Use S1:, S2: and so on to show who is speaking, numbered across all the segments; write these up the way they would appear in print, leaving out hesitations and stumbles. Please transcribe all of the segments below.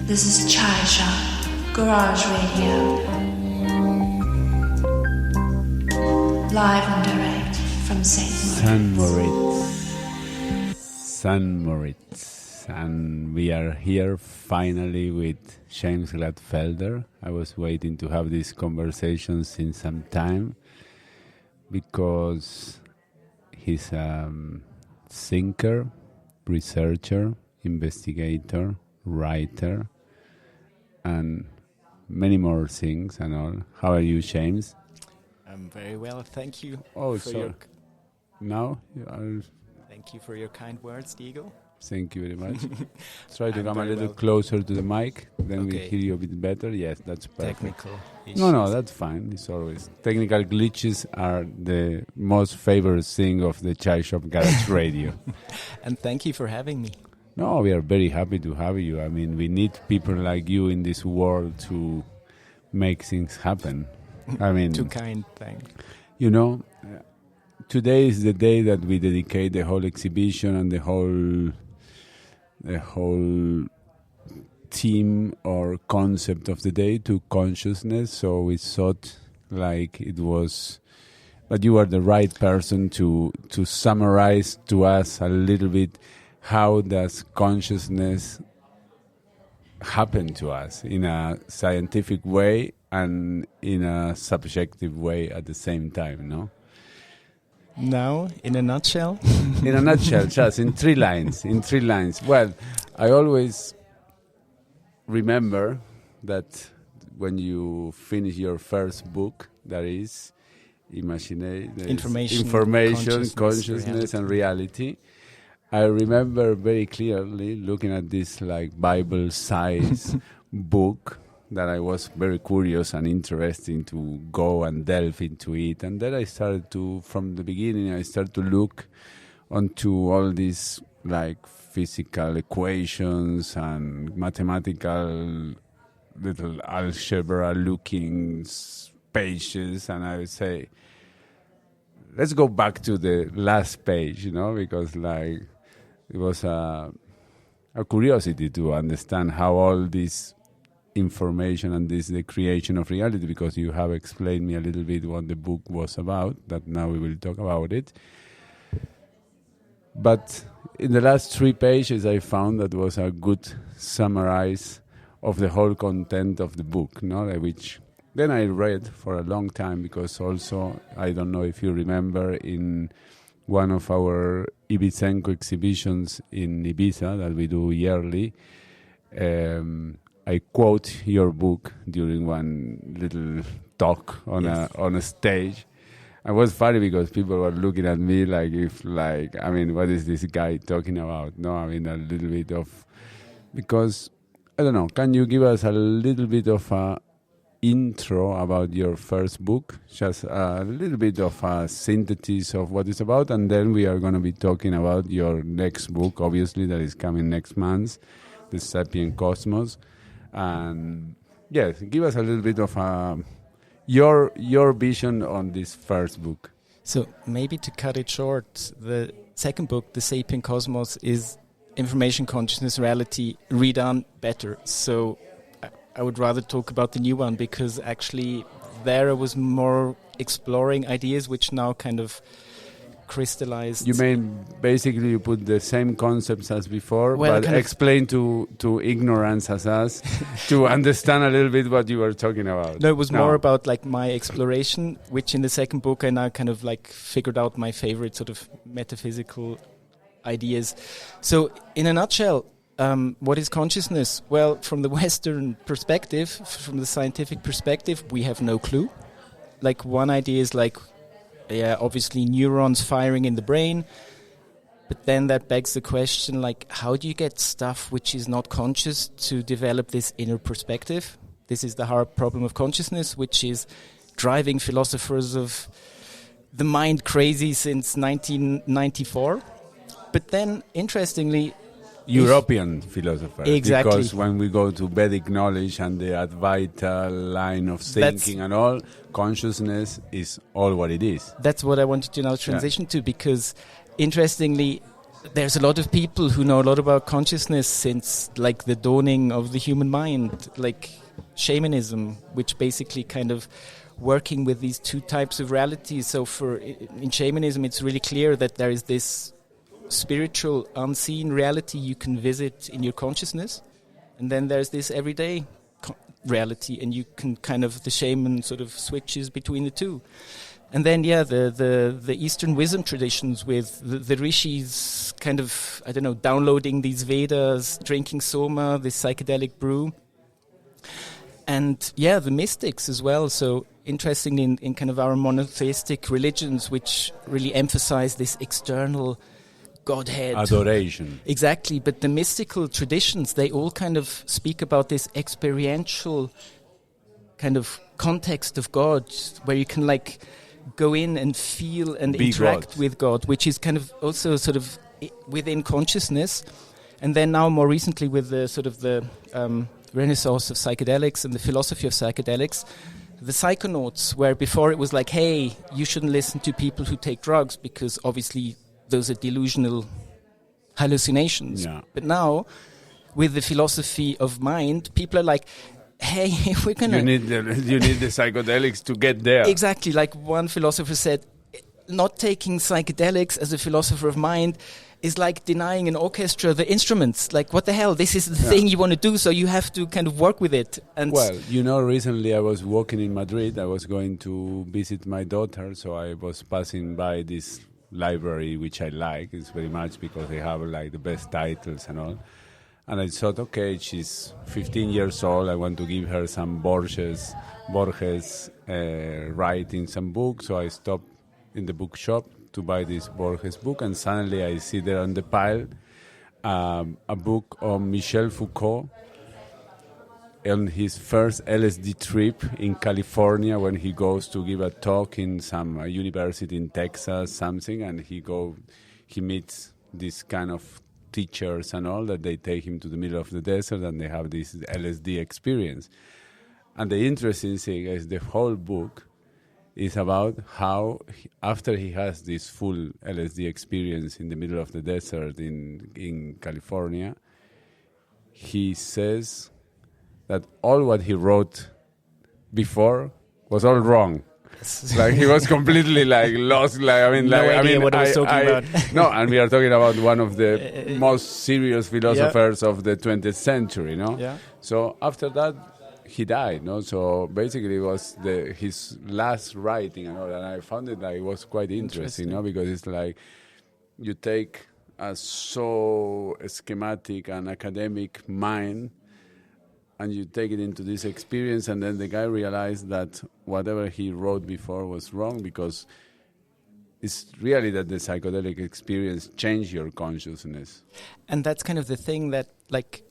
S1: This is Chai Shop Garage Radio. Live and direct from St.
S2: Moritz. And we are here finally with James Glattfelder. I was waiting to have this conversation since some time because he's a thinker, researcher, investigator, writer, and many more things and all. How are you, James?
S3: I'm very well, thank you.
S2: Now?
S3: Thank you for your kind words, Diego.
S2: Thank you very much. Try to come a little closer to the mic, then we hear you a bit better. Yes, that's perfect.
S3: Technical issues.
S2: No, that's fine. It's always technical glitches are the most favorite thing of the Chai Shop Garage Radio.
S3: And thank you for having me.
S2: No, we are very happy to have you. I mean, we need people like you in this world to make things happen. I mean,
S3: too kind, thanks.
S2: You know, today is the day that we dedicate the whole exhibition and the whole theme or concept of the day to consciousness. So we thought like it was, but you are the right person to summarize to us a little bit how does consciousness happen to us in a scientific way and in a subjective way at the same time, no?
S3: Now, in a nutshell?
S2: In a nutshell, just in three lines. Well, I always remember that when you finish your first book, that is Information, Consciousness and Reality. I remember very clearly looking at this like Bible-size book that I was very curious and interesting to go and delve into it. And then I started to, from the beginning, I started to look onto all these like physical equations and mathematical little algebra-looking pages. And I would say, let's go back to the last page, you know, because like it was a curiosity to understand how all this information and the creation of reality, because you have explained me a little bit what the book was about, that now we will talk about it. But in the last 3 pages I found that was a good summarize of the whole content of the book, no? Which then I read for a long time, because also, I don't know if you remember, in one of our Ibizenco exhibitions in Ibiza that we do yearly, I quote your book during one little talk on a stage. It was funny because people were looking at me like, what is this guy talking about? No, I mean, a little bit of, because, I don't know, can you give us a little bit of a intro about your first book, just a little bit of a synthesis of what it's about, and then we are going to be talking about your next book, obviously, that is coming next month, The Sapient Cosmos. And yes, give us a little bit of your vision on this first book.
S3: So maybe to cut it short, the second book, The Sapient Cosmos, is Information, Consciousness, Reality redone better. So I would rather talk about the new one, because actually there I was more exploring ideas which now kind of crystallized.
S2: You mean basically you put the same concepts as before, but explain to ignorance as us to understand a little bit what you were talking about.
S3: No, it was more about like my exploration, which in the second book I now kind of like figured out my favorite sort of metaphysical ideas. So in a nutshell, what is consciousness? Well, from the Western perspective, from the scientific perspective, we have no clue. Like one idea is like, obviously neurons firing in the brain, but then that begs the question, like, how do you get stuff which is not conscious to develop this inner perspective? This is the hard problem of consciousness, which is driving philosophers of the mind crazy since 1994. But then, interestingly,
S2: European philosophers.
S3: Exactly.
S2: Because when we go to Vedic knowledge and the Advaita line of thinking and all, consciousness is all what it is.
S3: That's what I wanted to now transition to, because interestingly, there's a lot of people who know a lot about consciousness since like the dawning of the human mind, like shamanism, which basically kind of working with these two types of realities. So in shamanism, it's really clear that there is this spiritual, unseen reality you can visit in your consciousness, and then there's this everyday reality, and you can kind of, the shaman sort of switches between the two. And then, the Eastern wisdom traditions with the rishis kind of, I don't know, downloading these Vedas, drinking soma, this psychedelic brew. And, the mystics as well. So, interestingly, in kind of our monotheistic religions, which really emphasize this external Godhead.
S2: Adoration.
S3: Exactly. But the mystical traditions, they all kind of speak about this experiential kind of context of God, where you can like go in and feel and interact
S2: God.
S3: with God, which is kind of also sort of within consciousness. And then now more recently with the sort of the renaissance of psychedelics and the philosophy of psychedelics, the psychonauts, where before it was like, hey, you shouldn't listen to people who take drugs because obviously those are delusional hallucinations.
S2: Yeah.
S3: But now, with the philosophy of mind, people are like, hey, if we're gonna...
S2: You need the psychedelics to get there.
S3: Exactly. Like one philosopher said, not taking psychedelics as a philosopher of mind is like denying an orchestra the instruments. Like, what the hell? This is the thing you want to do, so you have to kind of work with it. And
S2: well, recently I was walking in Madrid. I was going to visit my daughter, so I was passing by this library, which I like. It's very much because they have like the best titles and all. And I thought, okay, she's 15 years old. I want to give her some Borges writing some books. So I stopped in the bookshop to buy this Borges book, and suddenly I see there on the pile a book on Michel Foucault on his first LSD trip in California, when he goes to give a talk in some university in Texas, something, and he meets this kind of teachers and all, that they take him to the middle of the desert and they have this LSD experience. And the interesting thing is the whole book is about how after he has this full LSD experience in the middle of the desert in California, he says that all what he wrote before was all wrong. Like he was completely like lost. Like I mean,
S3: no idea what I was talking about.
S2: No, and we are talking about one of the most serious philosophers of the 20th century. No,
S3: Yeah.
S2: So after that, he died. No, so basically it was his last writing and all. And I found it like it was quite interesting. No, because it's like you take a so schematic and academic mind, and you take it into this experience, and then the guy realized that whatever he wrote before was wrong, because it's really that the psychedelic experience changed your consciousness.
S3: And that's kind of the thing that, like,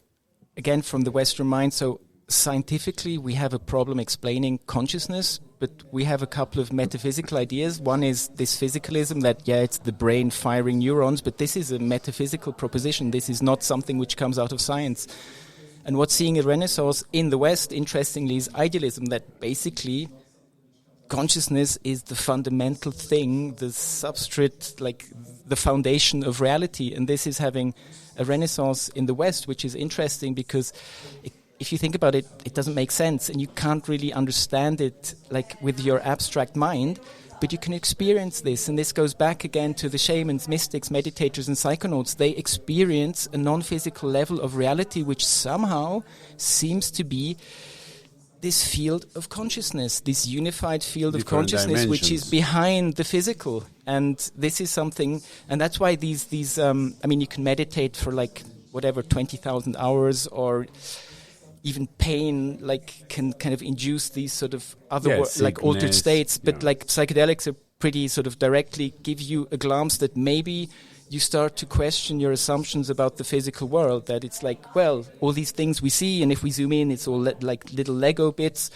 S3: again, from the Western mind, so scientifically we have a problem explaining consciousness, but we have a couple of metaphysical ideas. One is this physicalism that, it's the brain firing neurons, but this is a metaphysical proposition. This is not something which comes out of science. And what's seeing a renaissance in the West, interestingly, is idealism, that basically consciousness is the fundamental thing, the substrate, like the foundation of reality. And this is having a renaissance in the West, which is interesting because if you think about it, it doesn't make sense and you can't really understand it like with your abstract mind. But you can experience this, and this goes back again to the shamans, mystics, meditators, and psychonauts. They experience a non-physical level of reality which somehow seems to be this field of consciousness, this unified field of consciousness, which is behind the physical. And this is something, and that's why these you can meditate for like whatever, 20,000 hours, or even pain can kind of induce these sort of other altered states, but like psychedelics are pretty sort of directly give you a glance that maybe you start to question your assumptions about the physical world, that it's like, well, all these things we see, and if we zoom in, it's all like little Lego bits,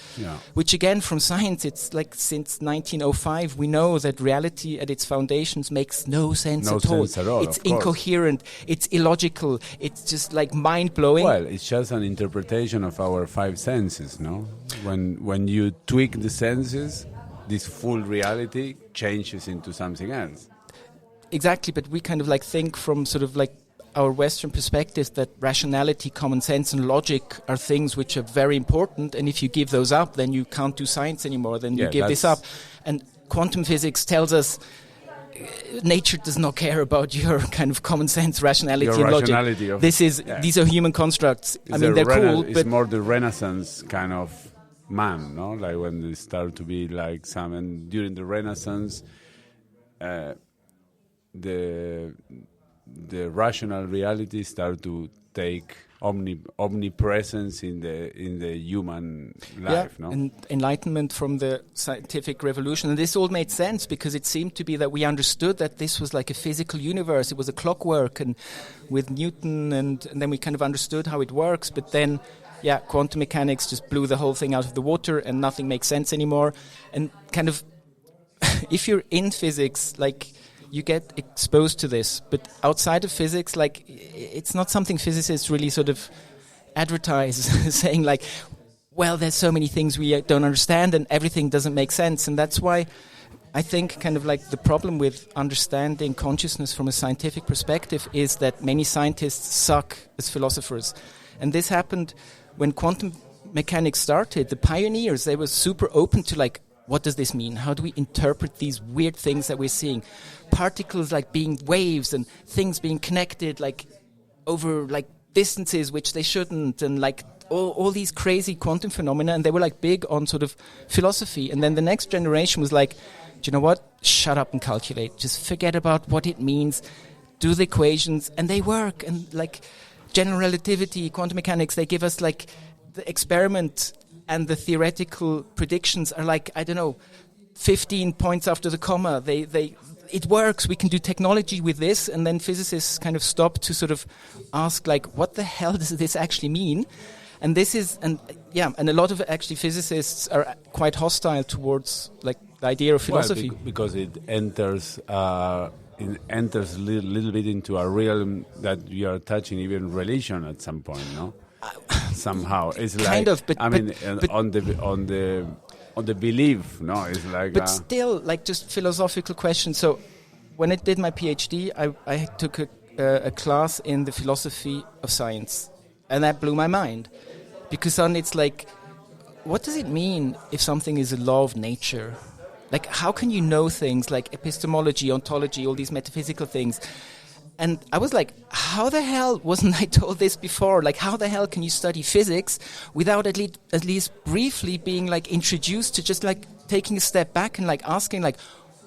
S3: which again, from science, it's like since 1905, we know that reality at its foundations makes no sense at all. It's incoherent, it's illogical, it's just like mind-blowing.
S2: Well, it's just an interpretation of our five senses, no? When you tweak the senses, this full reality changes into something else.
S3: exactly, but we kind of like think from sort of like our Western perspective that rationality, common sense, and logic are things which are very important, and if you give those up, then you can't do science anymore, then you give this up. And quantum physics tells us nature does not care about your kind of common sense, rationality,
S2: your
S3: and
S2: rationality
S3: logic. These are human constructs.
S2: It's
S3: I mean, they're cool,
S2: it's
S3: but
S2: more the Renaissance kind of man, no? Like when they start to be like some, and during the Renaissance, the rational reality start to take omnipresence in the human life, no?
S3: And enlightenment from the scientific revolution. And this all made sense because it seemed to be that we understood that this was like a physical universe. It was a clockwork, and with Newton, and then we kind of understood how it works. But then, quantum mechanics just blew the whole thing out of the water, and nothing makes sense anymore. And kind of, if you're in physics, like, you get exposed to this, but outside of physics, like, it's not something physicists really sort of advertise, saying like, well, there's so many things we don't understand and everything doesn't make sense. And that's why I think kind of like the problem with understanding consciousness from a scientific perspective is that many scientists suck as philosophers. And this happened when quantum mechanics started. The pioneers, they were super open to like, what does this mean? How do we interpret these weird things that we're seeing? Particles like being waves, and things being connected like over like distances which they shouldn't, and like all these crazy quantum phenomena. And they were like big on sort of philosophy. And then the next generation was like, do you know what? Shut up and calculate. Just forget about what it means. Do the equations, and they work. And like general relativity, quantum mechanics, they give us like the experiment. And the theoretical predictions are like, I don't know, 15 points after the comma. It works. We can do technology with this. And then physicists kind of stop to sort of ask, like, what the hell does this actually mean? And this is, and a lot of actually physicists are quite hostile towards like the idea of philosophy.
S2: Well, because it enters a little bit into a realm that we are touching, even religion at some point, no? Somehow it's like
S3: kind of, but
S2: on the belief, no, it's like.
S3: But still, like just philosophical questions. So, when I did my PhD, I took a class in the philosophy of science, and that blew my mind, because suddenly it's like, what does it mean if something is a law of nature? Like, how can you know things like epistemology, ontology, all these metaphysical things? And I was like, how the hell wasn't I told this before? Like, how the hell can you study physics without at least briefly being like introduced to just like taking a step back and like asking like,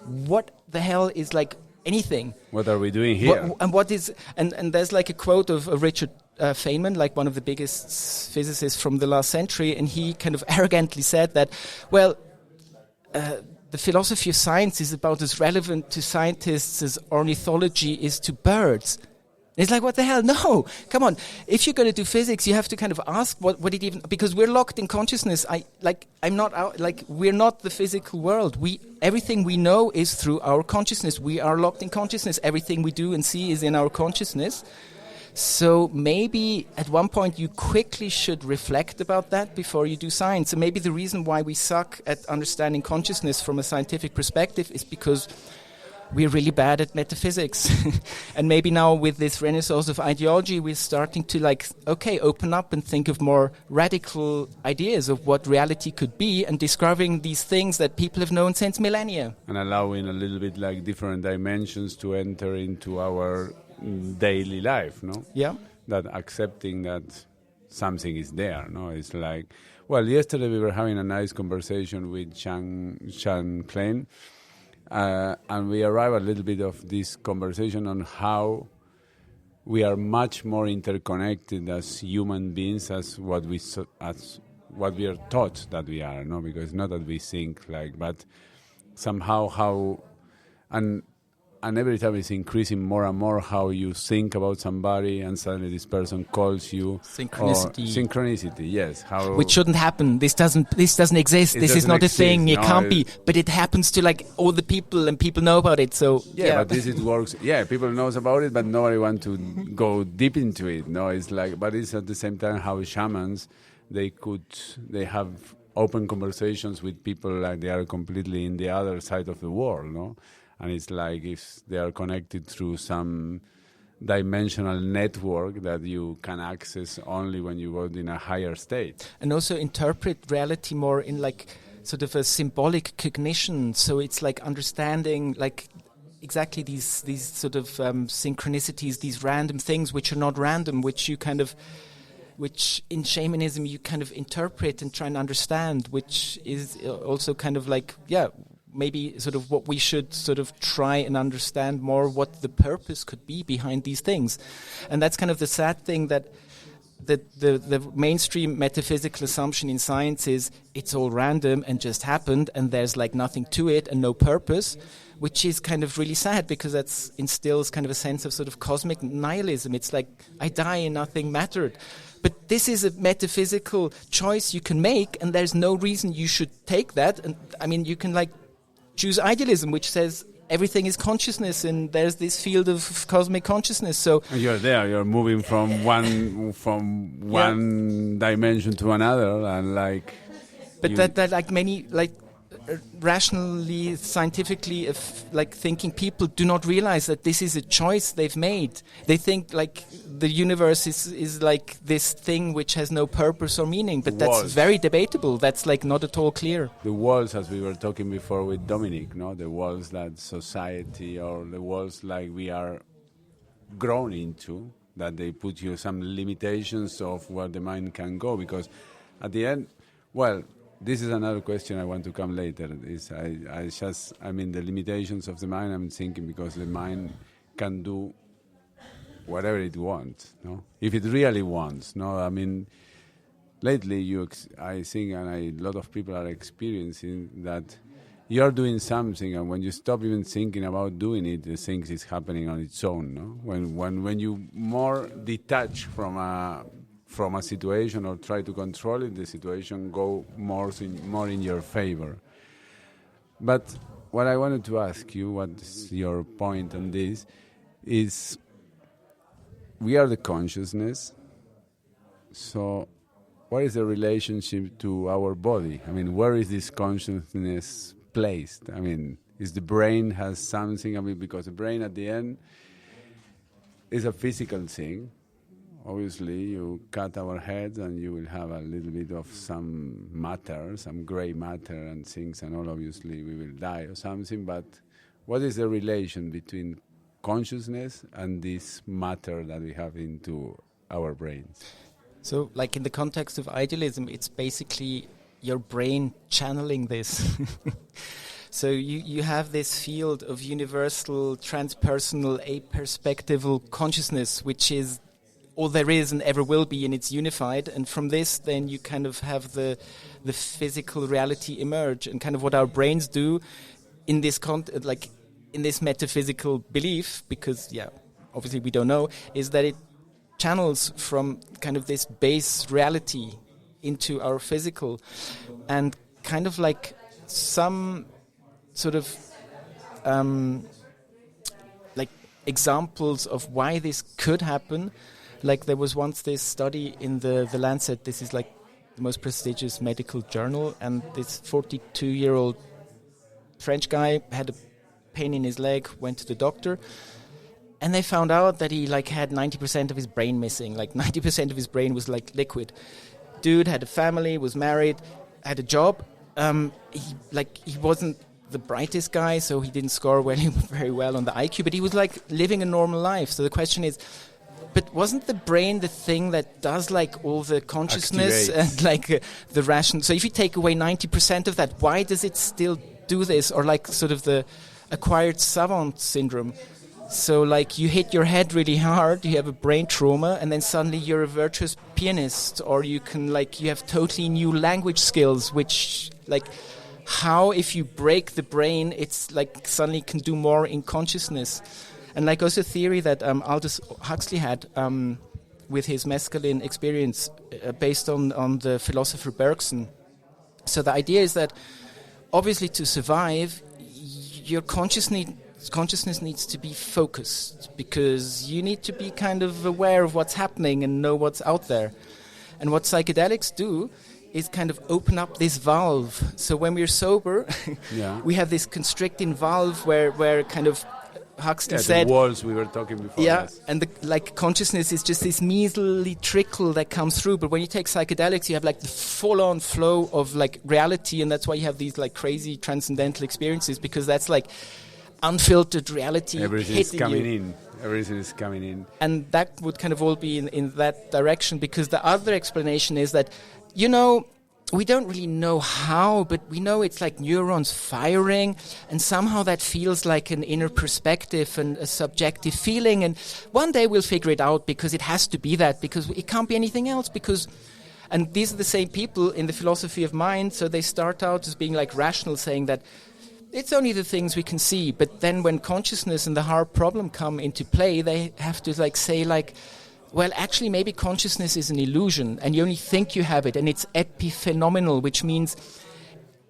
S3: what the hell is like anything?
S2: What are we doing here?
S3: And there's like a quote of Richard Feynman, like one of the biggest physicists from the last century, and he kind of arrogantly said that, well, the philosophy of science is about as relevant to scientists as ornithology is to birds. It's like, what the hell? No, come on. If you're going to do physics, you have to kind of ask what it even, because we're locked in consciousness. We're not the physical world. Everything we know is through our consciousness. We are locked in consciousness. Everything we do and see is in our consciousness. So maybe at one point you quickly should reflect about that before you do science. And maybe the reason why we suck at understanding consciousness from a scientific perspective is because we're really bad at metaphysics. And maybe now with this renaissance of ideology, we're starting to open up and think of more radical ideas of what reality could be, and discovering these things that people have known since millennia.
S2: And allowing a little bit like different dimensions to enter into our daily life, no?
S3: Yeah.
S2: That accepting that something is there, no? It's like, well, yesterday we were having a nice conversation with Sean Klein, and we arrived a little bit of this conversation on how we are much more interconnected as human beings as what we are taught that we are, no? Because not that we think like, but somehow how and every time it's increasing more and more how you think about somebody, and suddenly this person calls you. Synchronicity, yes.
S3: Which shouldn't happen. This doesn't exist. This is not a thing. It can't be. But it happens to like all the people, and people know about it. So
S2: but this works. Yeah, people knows about it, but nobody want to go deep into it. No, it's like, but it's at the same time how shamans they have open conversations with people like they are completely in the other side of the world, no? and it's like if they are connected through some dimensional network that you can access only when you go in a higher state.
S3: And also interpret reality more in like sort of a symbolic cognition. So it's like understanding like exactly these sort of synchronicities, these random things which are not random, which in shamanism you kind of interpret and try and understand, which is also kind of like, maybe sort of what we should sort of try and understand more, what the purpose could be behind these things. And that's kind of the sad thing, that the mainstream metaphysical assumption in science is it's all random and just happened and there's like nothing to it and no purpose, which is kind of really sad because that instills kind of a sense of sort of cosmic nihilism. It's like I die and nothing mattered. But this is a metaphysical choice you can make, and there's no reason you should take that. And I mean, you can like choose idealism, which says everything is consciousness, and there's this field of cosmic consciousness. So
S2: you're moving from one dimension to another, and like.
S3: But that like many like rationally, scientifically, like thinking people do not realize that this is a choice they've made. They think like the universe is like this thing which has no purpose or meaning, but that's very debatable. That's like not at all clear.
S2: The walls, as we were talking before with Dominic, no, the walls that society, or the walls like we are grown into, that they put you some limitations of where the mind can go, because at the end, this is another question I want to come later. I mean, the limitations of the mind, I'm thinking, because the mind can do whatever it wants, no? If it really wants, no? I mean, lately I think, and a lot of people are experiencing that you're doing something, and when you stop even thinking about doing it, the thing is happening on its own, no? When you more detach from a situation or try to control it, the situation go more in your favor. But what I wanted to ask you, what's your point on this, is we are the consciousness, so what is the relationship to our body? I mean, where is this consciousness placed? I mean, is the brain has something, I mean, because the brain at the end is a physical thing. Obviously, you cut our heads and you will have a little bit of some matter, some gray matter and things, and all obviously we will die or something, but what is the relation between consciousness and this matter that we have into our brains?
S3: So, like in the context of idealism, it's basically your brain channeling this. So you have this field of universal, transpersonal, aperspectival consciousness, which is all there is and ever will be, and it's unified. And from this, then you kind of have the physical reality emerge, and kind of what our brains do in this in this metaphysical belief, because obviously we don't know, is that it channels from kind of this base reality into our physical, and kind of like some sort of like examples of why this could happen. Like there was once this study in the Lancet. This is like the most prestigious medical journal, and this 42-year-old French guy had a pain in his leg, went to the doctor, and they found out that he like had 90% of his brain missing. Like 90% of his brain was like liquid. Dude had a family, was married, had a job. He wasn't the brightest guy, so he didn't score very well on the IQ, but he was like living a normal life. So the question is, but wasn't the brain the thing that does like all the consciousness and like the ration? So if you take away 90% of that, why does it still do this? Or like sort of the acquired savant syndrome. So like you hit your head really hard, you have a brain trauma, and then suddenly you're a virtuous pianist, or you can like you have totally new language skills, which like how if you break the brain, it's like suddenly can do more in consciousness. And like also theory that Aldous Huxley had with his mescaline experience based on the philosopher Bergson. So the idea is that obviously to survive, your consciousness needs to be focused, because you need to be kind of aware of what's happening and know what's out there. And what psychedelics do is kind of open up this valve. So when we're sober, we have this constricting valve where kind of Huxley said...
S2: the walls we were talking before.
S3: Yeah, and consciousness is just this measly trickle that comes through. But when you take psychedelics, you have like the full-on flow of like reality, and that's why you have these like crazy transcendental experiences, because that's like unfiltered reality.
S2: Everything is coming in. Everything is coming in.
S3: And that would kind of all be in that direction, because the other explanation is that, we don't really know how, but we know it's like neurons firing, and somehow that feels like an inner perspective and a subjective feeling. And one day we'll figure it out, because it has to be that, because it can't be anything else. And these are the same people in the philosophy of mind, so they start out as being like rational, saying that it's only the things we can see. But then when consciousness and the hard problem come into play, they have to like say like, well, actually, maybe consciousness is an illusion, and you only think you have it, and it's epiphenomenal, which means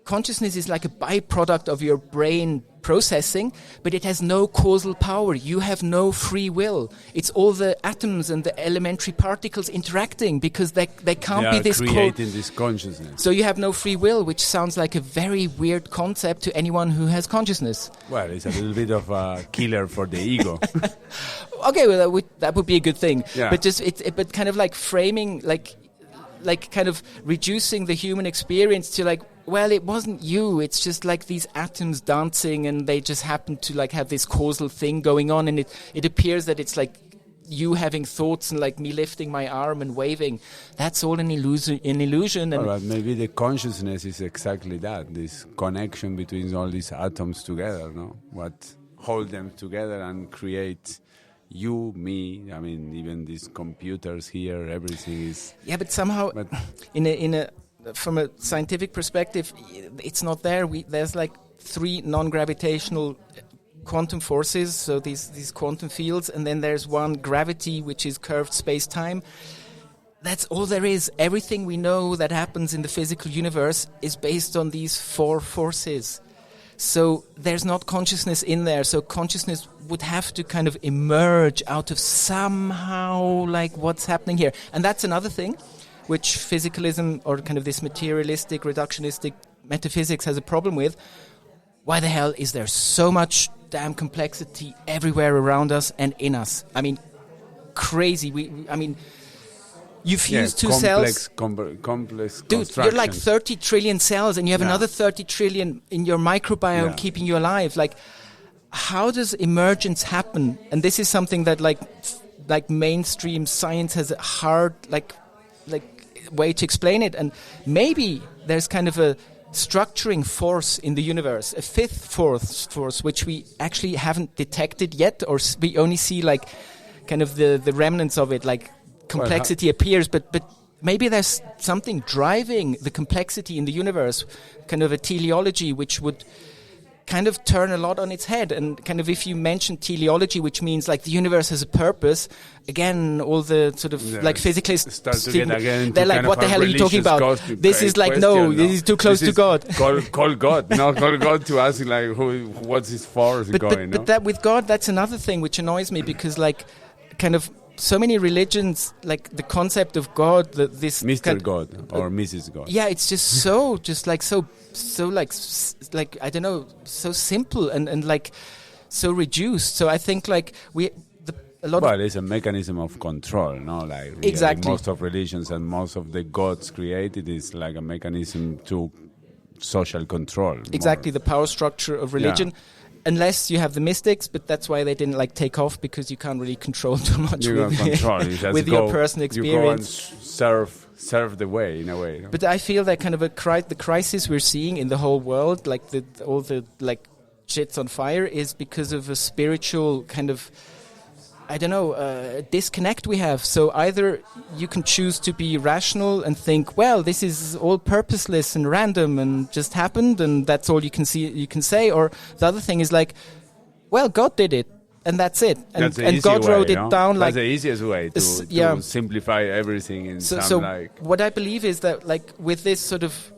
S3: consciousness is like a byproduct of your brain processing, but it has no causal power. You have no free will. It's all the atoms and the elementary particles interacting, because they can't be this
S2: creating this consciousness.
S3: So you have no free will, which sounds like a very weird concept to anyone who has consciousness.
S2: Well, it's a little bit of a killer for the ego.
S3: Okay, well, that would be a good thing.
S2: Yeah.
S3: But but kind of like framing, like kind of reducing the human experience to like, well, it wasn't you. It's just like these atoms dancing, and they just happen to like have this causal thing going on, and it appears that it's like you having thoughts and like me lifting my arm and waving. That's all an illusion. And
S2: all right, maybe the consciousness is exactly that, this connection between all these atoms together, no? What hold them together and create you, me, I mean, even these computers here, everything is...
S3: Yeah, but somehow, from a scientific perspective, it's not there. There's like 3 non-gravitational quantum forces, so these quantum fields, and then there's one gravity, which is curved space-time. That's all there is. Everything we know that happens in the physical universe is based on these 4 forces. So there's not consciousness in there. So consciousness would have to kind of emerge out of somehow like what's happening here. And that's another thing which physicalism, or kind of this materialistic, reductionistic metaphysics, has a problem with. Why the hell is there so much damn complexity everywhere around us and in us? I mean, crazy. You fuse 2 cells.
S2: Complex
S3: Dude, you're like 30 trillion cells, and you have another 30 trillion in your microbiome keeping you alive. Like, how does emergence happen? And this is something that like mainstream science has a hard like way to explain it. And maybe there's kind of a structuring force in the universe, a 5th force, which we actually haven't detected yet, or we only see like kind of the remnants of it, like complexity appears, but maybe there's something driving the complexity in the universe, kind of a teleology which would kind of turn a lot on its head. And kind of, if you mention teleology, which means like the universe has a purpose, again, all the sort of like physicalists, they're like, what the hell are you talking about? This is like, no, this is too close to God.
S2: Call God, no, call God to ask like, what's his force going?
S3: But that with God, that's another thing which annoys me, because like kind of so many religions, like the concept of God, this
S2: Mr. God or Mrs. God.
S3: Yeah, it's just so like I don't know, so simple and like so reduced. So I think like
S2: it's a mechanism of control, no? Like really,
S3: exactly.
S2: Most of religions and most of the gods created is like a mechanism to social control.
S3: Exactly, the power structure of religion. Yeah. Unless you have the mystics, but that's why they didn't like take off, because you can't really control too much with your personal experience.
S2: You go and serve the way in a way. No?
S3: But I feel that kind of the crisis we're seeing in the whole world, like all the like shit's on fire, is because of a spiritual kind of, I don't know, disconnect we have. So either you can choose to be rational and think, well, this is all purposeless and random and just happened, and that's all you can say. Or the other thing is like, well, God did it, and that's it. And God wrote it down. Like,
S2: that's the easiest way to simplify everything in
S3: what I believe is that like with this sort of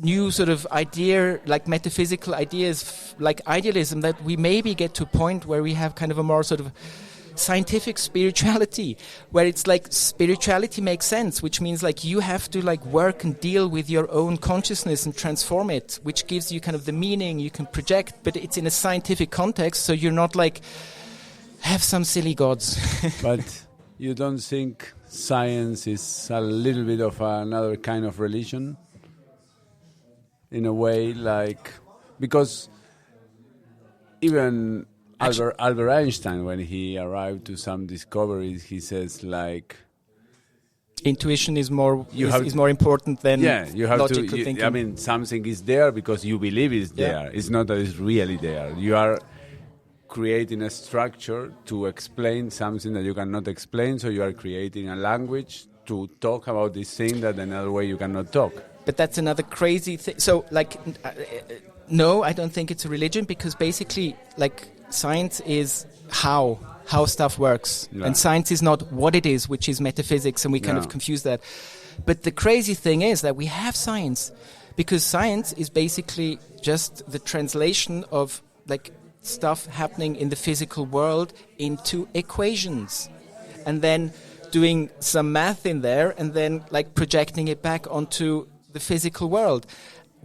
S3: new sort of idea, like metaphysical ideas, like idealism, that we maybe get to a point where we have kind of a more sort of scientific spirituality, where it's like spirituality makes sense, which means like you have to like work and deal with your own consciousness and transform it, which gives you kind of the meaning you can project, but it's in a scientific context, so you're not like, have some silly gods.
S2: But you don't think science is a little bit of another kind of religion? In a way, like, because even Albert Einstein, when he arrived to some discoveries, he says like,
S3: intuition is more important than
S2: you have
S3: logical thinking.
S2: I mean, something is there because you believe it's there. It's not that it's really there. You are creating a structure to explain something that you cannot explain, so you are creating a language to talk about this thing that another way you cannot talk.
S3: But that's another crazy thing. So, like, no, I don't think it's a religion, because basically, like, science is how stuff works. Yeah. And science is not what it is, which is metaphysics, and we kind of confuse that. But the crazy thing is that we have science, because science is basically just the translation of, like, stuff happening in the physical world into equations. And then doing some math in there, and then, like, projecting it back onto the physical world.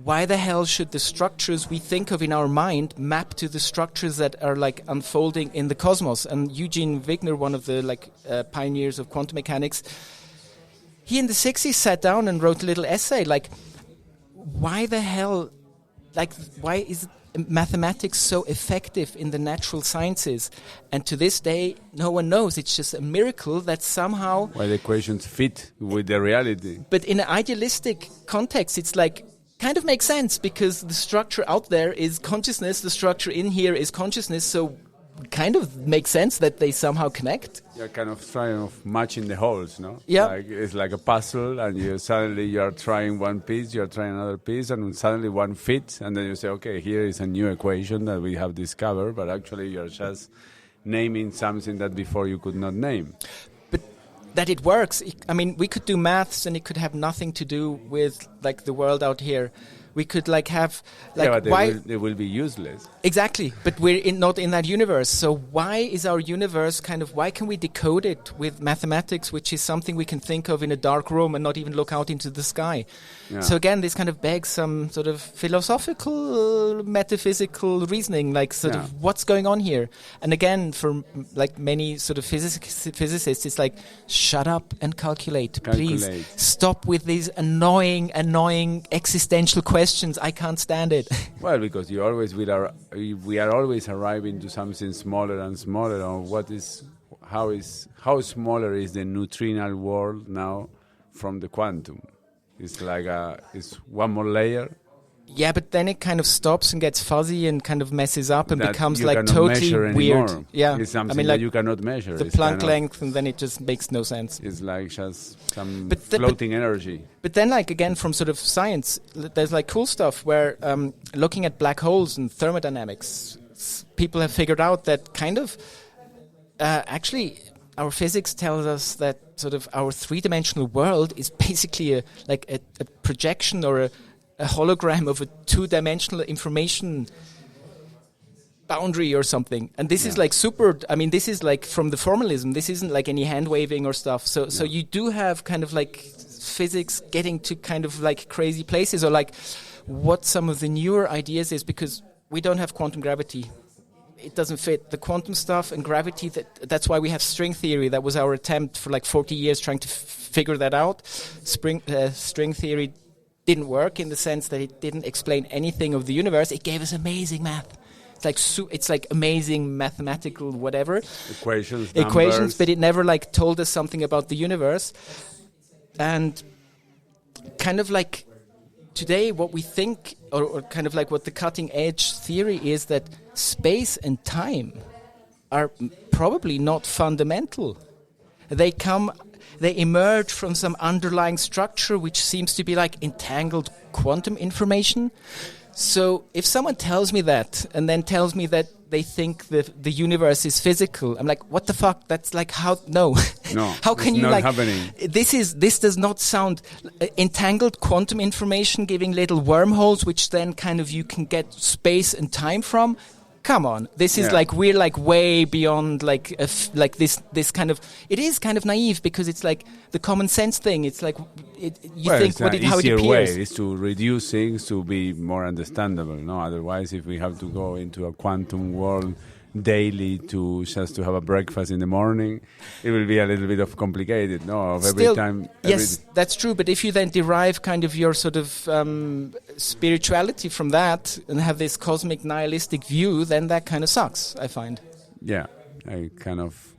S3: Why the hell should the structures we think of in our mind map to the structures that are like unfolding in the cosmos? And Eugene Wigner, one of the pioneers of quantum mechanics, he in the 60s sat down and wrote a little essay like, why the hell, like, why is mathematics so effective in the natural sciences? And to this day, no one knows. It's just a miracle that somehow...
S2: Why the equations fit with the reality.
S3: But in an idealistic context, it's like, kind of makes sense, because the structure out there is consciousness, the structure in here is consciousness, so kind of makes sense that they somehow connect.
S2: You're kind of trying of matching the holes, no?
S3: Yeah.
S2: Like, it's like a puzzle, and you're trying one piece, you're trying another piece, and suddenly one fits, and then you say, okay, here is a new equation that we have discovered, but actually you're just naming something that before you could not name.
S3: But that it works. I mean, we could do maths, and it could have nothing to do with like the world out here. We could like have like
S2: but they will be useless.
S3: Exactly, but we're not in that universe. So why is our universe why can we decode it with mathematics, which is something we can think of in a dark room and not even look out into the sky? Yeah. So again, this kind of begs some sort of philosophical, metaphysical reasoning, like sort of what's going on here. And again, for like many sort of physicists, it's like, shut up and calculate. Please stop with these annoying existential questions. I can't stand it.
S2: Well, because we are always arriving to something smaller and smaller. Or how smaller is the neutrinal world now from the quantum? It's like it's one more layer.
S3: Yeah, but then it kind of stops and gets fuzzy and kind of messes up and becomes like totally weird.
S2: Yeah, it's something that you cannot measure.
S3: The Planck length, and then it just makes no sense.
S2: It's like just some floating energy.
S3: But then, like again, from sort of science, there's like cool stuff where looking at black holes and thermodynamics, people have figured out that kind of actually our physics tells us that sort of our three-dimensional world is basically a projection or a hologram of a two-dimensional information boundary or something. And this is like super, I mean, this is like from the formalism, this isn't like any hand-waving or stuff. So you do have kind of like physics getting to kind of like crazy places, or like what some of the newer ideas is, because we don't have quantum gravity. It doesn't fit. The quantum stuff and gravity, that's why we have string theory. That was our attempt for like 40 years trying to figure that out. String theory didn't work in the sense that it didn't explain anything of the universe. It gave us amazing math. It's like amazing mathematical whatever. Equations, but it never like told us something about the universe. And kind of like today what we think, or kind of like what the cutting edge theory is, that space and time are probably not fundamental. They emerge from some underlying structure which seems to be like entangled quantum information. So if someone tells me that, and then tells me that they think the universe is physical, I'm like, what the fuck? That's like, how? No. How can you like?
S2: Happening.
S3: This does not sound entangled quantum information giving little wormholes, which then kind of you can get space and time from. come on, this is like, we're like way beyond like like this kind of, it is kind of naive because it's like the common sense thing. It's like, you think how it appears.
S2: Way is to reduce things to be more understandable. No, otherwise, if we have to go into a quantum world daily to have a breakfast in the morning, it will be a little bit of complicated. No, of
S3: Still,
S2: every time.
S3: Yes, that's true. But if you then derive kind of your sort of spirituality from that and have this cosmic nihilistic view, then that kind of sucks, I find.
S2: Yeah, I kind of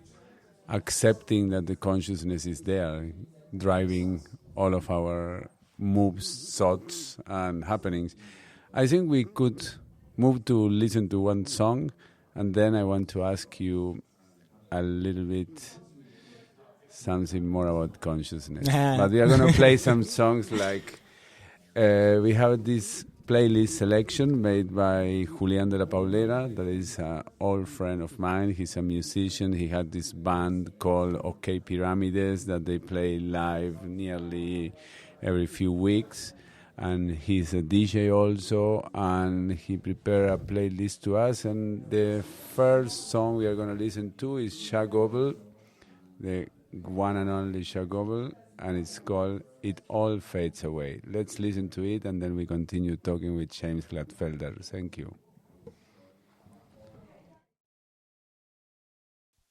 S2: accepting that the consciousness is there, driving all of our moves, thoughts, and happenings. I think we could move to listen to one song. And then I want to ask you a little bit something more about consciousness. But we are going to play some songs like we have this playlist selection made by Julián de la Paulera, that is an old friend of mine. He's a musician. He had this band called OK Pyramides that they play live nearly every few weeks. And he's a DJ also, and he prepared a playlist to us. And the first song we are going to listen to is Shagobel, the one and only Shagobel, and it's called It All Fades Away. Let's listen to it, and then we continue talking with James Glattfelder. Thank you.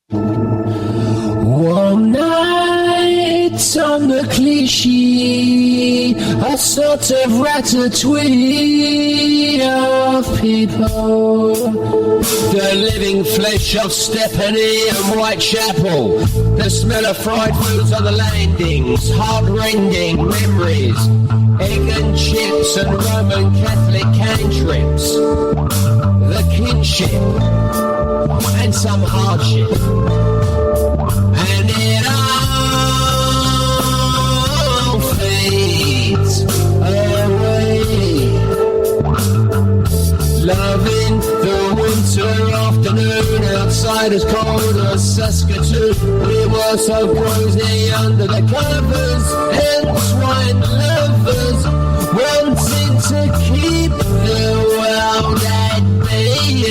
S4: One night on the Clichy, a sort of ratatouille of people. The living flesh of Stephanie and Whitechapel, the smell of fried foods on the landings, heart-rending memories, egg and chips and Roman Catholic cantrips, the kinship and some hardship. And it all fades away. Loving the winter afternoon outside as cold as Saskatoon. We were so cozy under the covers, entwined lovers, wanting to keep the world at bay.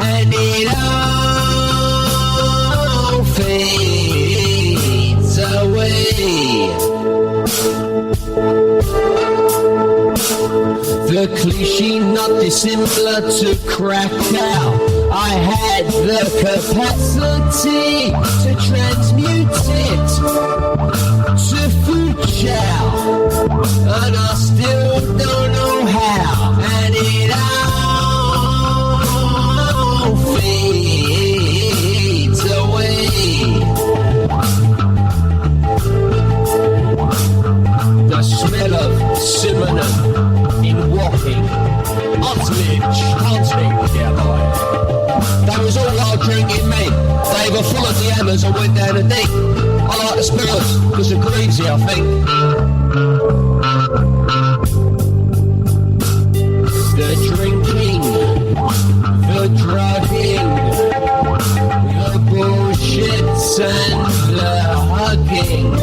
S4: And it all fades away. The Clichy not dissimilar to Krakow. I had the capacity to transmute it to Fuchao, and I still don't know how. And it all fades away. The smell of cinnamon in walking, utterly enchanting, dear boy. That was all our drinking men. They were full of the hammers and went down the deep. I like the spirits, because they're greasy, I think. The drinking, the drugging, the bullshits and the hugging, a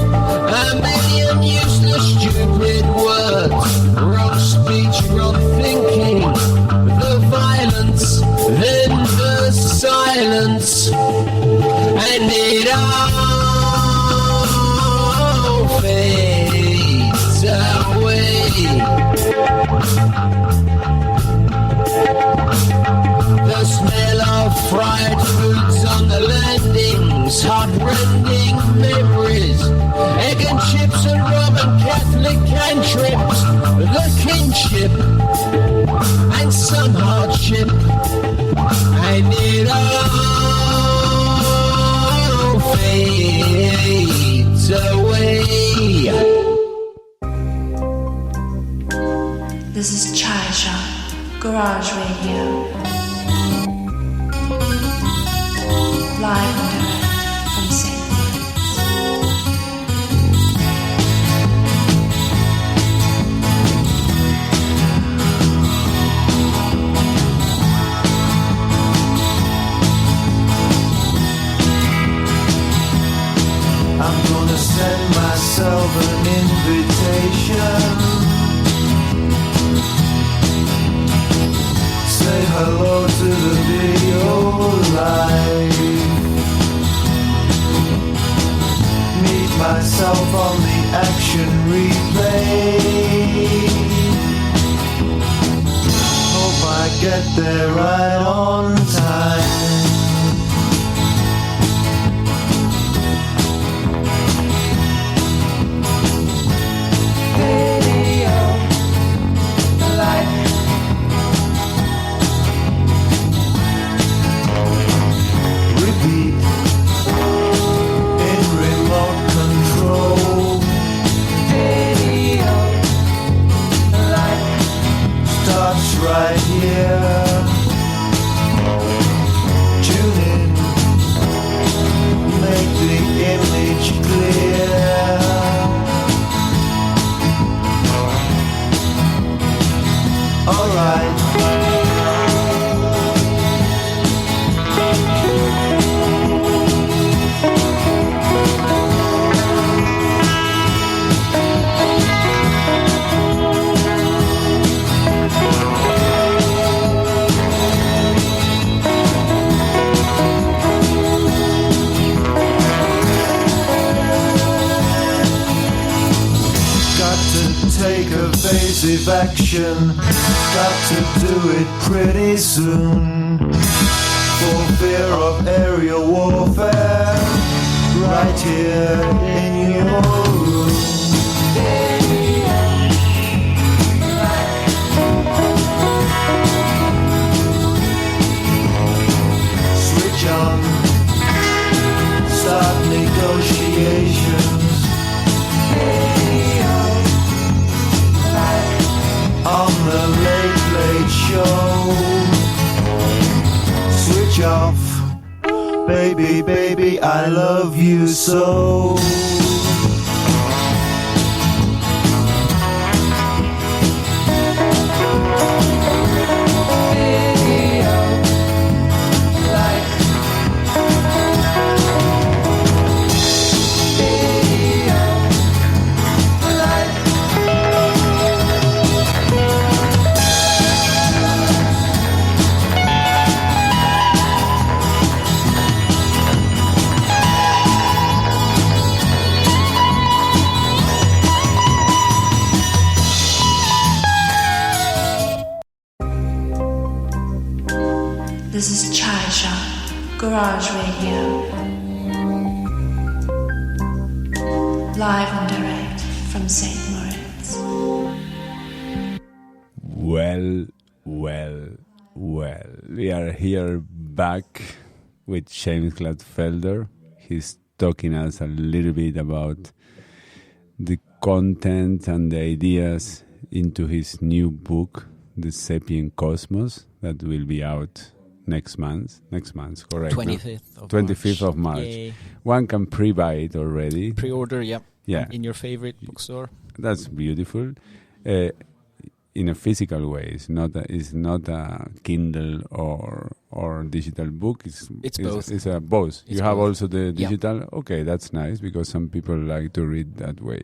S4: million useless stupid words, wrong speech, wrong thinking, the violence, then the silence, and it all fades away. The smell of fried foods on the landings, heart-rending memories, egg and chips and Roman Catholic cantrips, the kinship and some hardship, and it all fades away.
S1: This is Chai Shop, Garage Radio. Live and direct from St. Moritz.
S5: I'm gonna send myself an invitation. So say hello to the video live. Meet myself on the action replay. Hope I get there right on time. Right here, tune in, make the image clear. Alright. Take evasive action, got to do it pretty soon. For fear of aerial warfare, right here in your room. Switch on, start negotiations. On the Late Late Show. Switch off, baby, baby, I love you so.
S1: This is Chai Shop, Garage Radio. Live and direct from St. Moritz.
S2: Well. We are here back with James Glattfelder. He's talking us a little bit about the content and the ideas into his new book, The Sapient Cosmos, that will be out next month, correct? 25th of March.
S3: Yay.
S2: One can pre-buy it already.
S3: Pre-order,
S2: Yeah.
S3: in your favorite bookstore.
S2: That's beautiful. In a physical way, it's not a Kindle or digital book. It's
S3: both.
S2: It's a both.
S3: It's
S2: you have
S3: both.
S2: also the digital. Yeah. Okay, that's nice because some people like to read that way.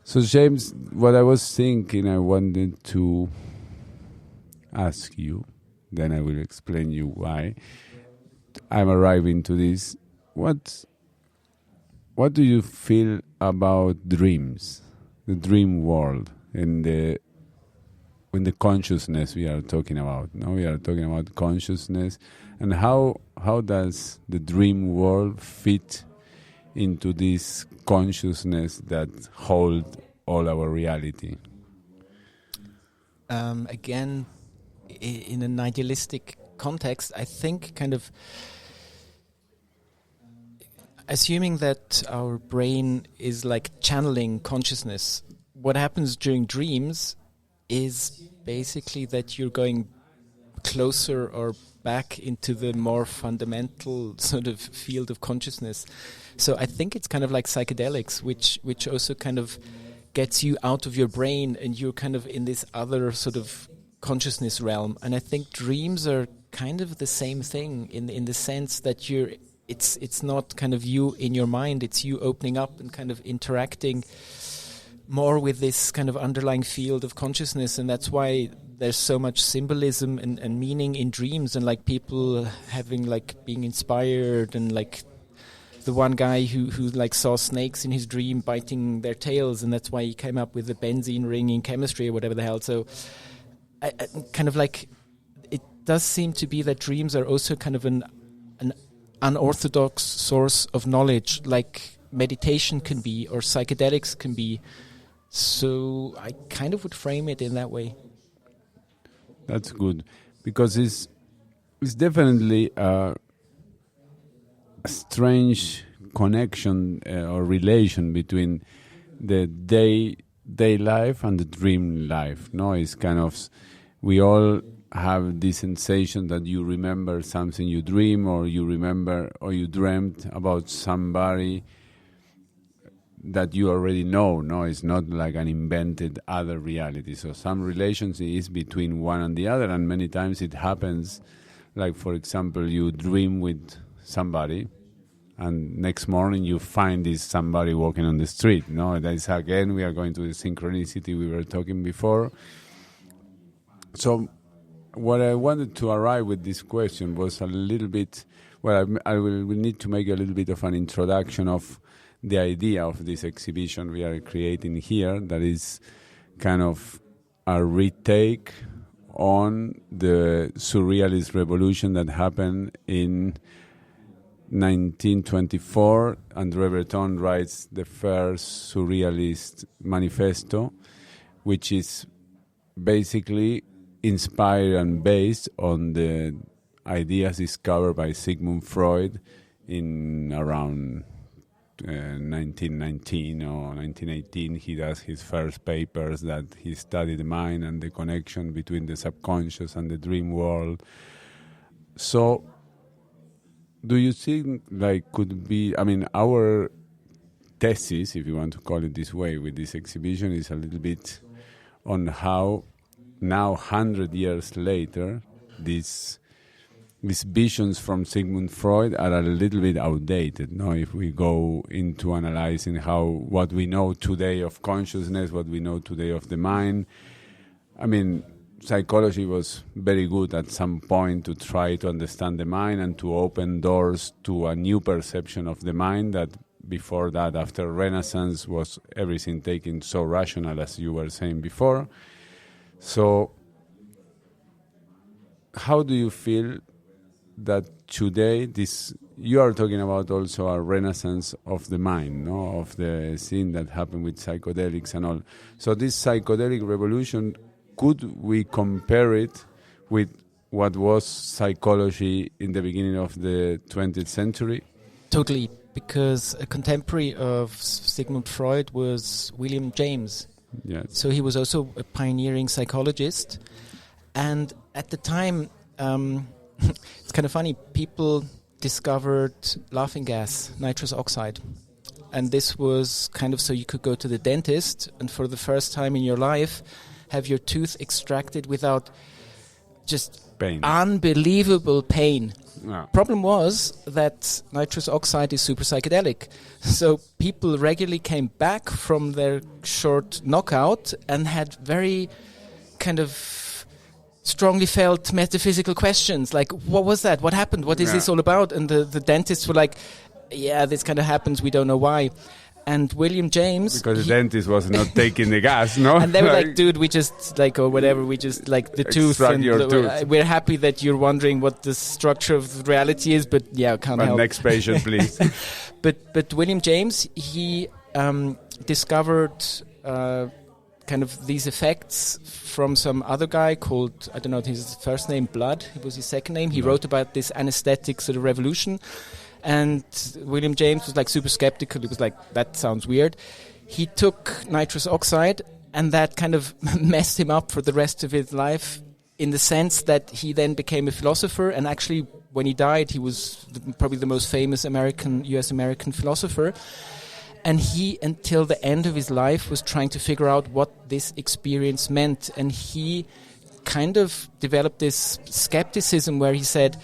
S2: So James, what I was thinking, I wanted to ask you. Then I will explain you why I'm arriving to this. What do you feel about dreams, the dream world, and the consciousness we are talking about? No, we are talking about consciousness, and how does the dream world fit into this consciousness that holds all our reality?
S3: Again, in an idealistic context, I think kind of assuming that our brain is like channeling consciousness, what happens during dreams is basically that you're going closer or back into the more fundamental sort of field of consciousness. So I think it's kind of like psychedelics, which also kind of gets you out of your brain and you're kind of in this other sort of consciousness realm. And I think dreams are kind of the same thing in the sense that it's not kind of you in your mind, it's you opening up and kind of interacting more with this kind of underlying field of consciousness. And that's why there's so much symbolism and meaning in dreams, and like people having like being inspired, and like the one guy who like saw snakes in his dream biting their tails, and that's why he came up with the benzene ring in chemistry or whatever the hell. So I kind of like, it does seem to be that dreams are also kind of an unorthodox source of knowledge, like meditation can be, or psychedelics can be. So I kind of would frame it in that way.
S2: That's good, because it's definitely a strange connection or relation between the day life and the dream life. No, it's kind of, we all have this sensation that you remember something you dream, or you remember, or you dreamt about somebody that you already know. No, it's not like an invented other reality. So some relationship is between one and the other, and many times it happens, like for example, you dream with somebody, and next morning you find this somebody walking on the street. No, that is, again, we are going to the synchronicity we were talking before. So what I wanted to arrive with this question was a little bit, well, I will need to make a little bit of an introduction of the idea of this exhibition we are creating here, that is kind of a retake on the surrealist revolution that happened in 1924, André Breton writes the first surrealist manifesto, which is basically inspired and based on the ideas discovered by Sigmund Freud in around 1919 or 1918. He does his first papers that he studied the mind and the connection between the subconscious and the dream world. So do you think, like, could be, I mean, our thesis, if you want to call it this way, with this exhibition is a little bit on how now, 100 years later, these visions from Sigmund Freud are a little bit outdated. No, if we go into analyzing what we know today of consciousness, what we know today of the mind. I mean, psychology was very good at some point to try to understand the mind and to open doors to a new perception of the mind that before that, after Renaissance, was everything taken so rational, as you were saying before. So how do you feel that today you are talking about also a renaissance of the mind, no, of the thing that happened with psychedelics and all. So this psychedelic revolution, could we compare it with what was psychology in the beginning of the 20th century?
S3: Totally, because a contemporary of Sigmund Freud was William James.
S2: Yes.
S3: So he was also a pioneering psychologist. And at the time, it's kind of funny, people discovered laughing gas, nitrous oxide. And this was kind of so you could go to the dentist and for the first time in your life have your tooth extracted without just
S2: pain.
S3: Unbelievable pain.
S2: Yeah.
S3: Problem was that nitrous oxide is super psychedelic. So people regularly came back from their short knockout and had very kind of strongly felt metaphysical questions like, what was that? What happened? What is this all about? And the dentists were like, yeah, this kind of happens. We don't know why. And William James... Because
S2: the dentist was not taking the gas, no?
S3: And they were like, dude, we just, like, or whatever, we just, like, the tooth. And
S2: tooth.
S3: We're happy that you're wondering what the structure of reality is, but yeah, can't help.
S2: Next patient, please.
S3: But William James, he discovered kind of these effects from some other guy called, I don't know his first name, Blood. It was his second name. He wrote about this anesthetic sort of revolution. And William James was like super skeptical. He was like, that sounds weird. He took nitrous oxide and that kind of messed him up for the rest of his life in the sense that he then became a philosopher. And actually, when he died, he was probably the most famous US American philosopher. And he, until the end of his life, was trying to figure out what this experience meant. And he kind of developed this skepticism where he said,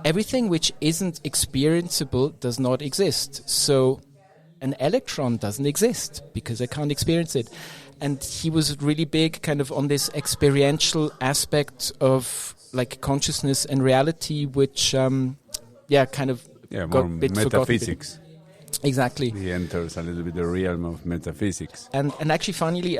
S3: everything which isn't experienceable does not exist. So an electron doesn't exist because I can't experience it. and he was really big kind of on this experiential aspect of like consciousness and reality, which kind of
S2: more
S3: got a bit
S2: metaphysics.
S3: Exactly.
S2: He enters a little bit the realm of metaphysics.
S3: And actually, funnily,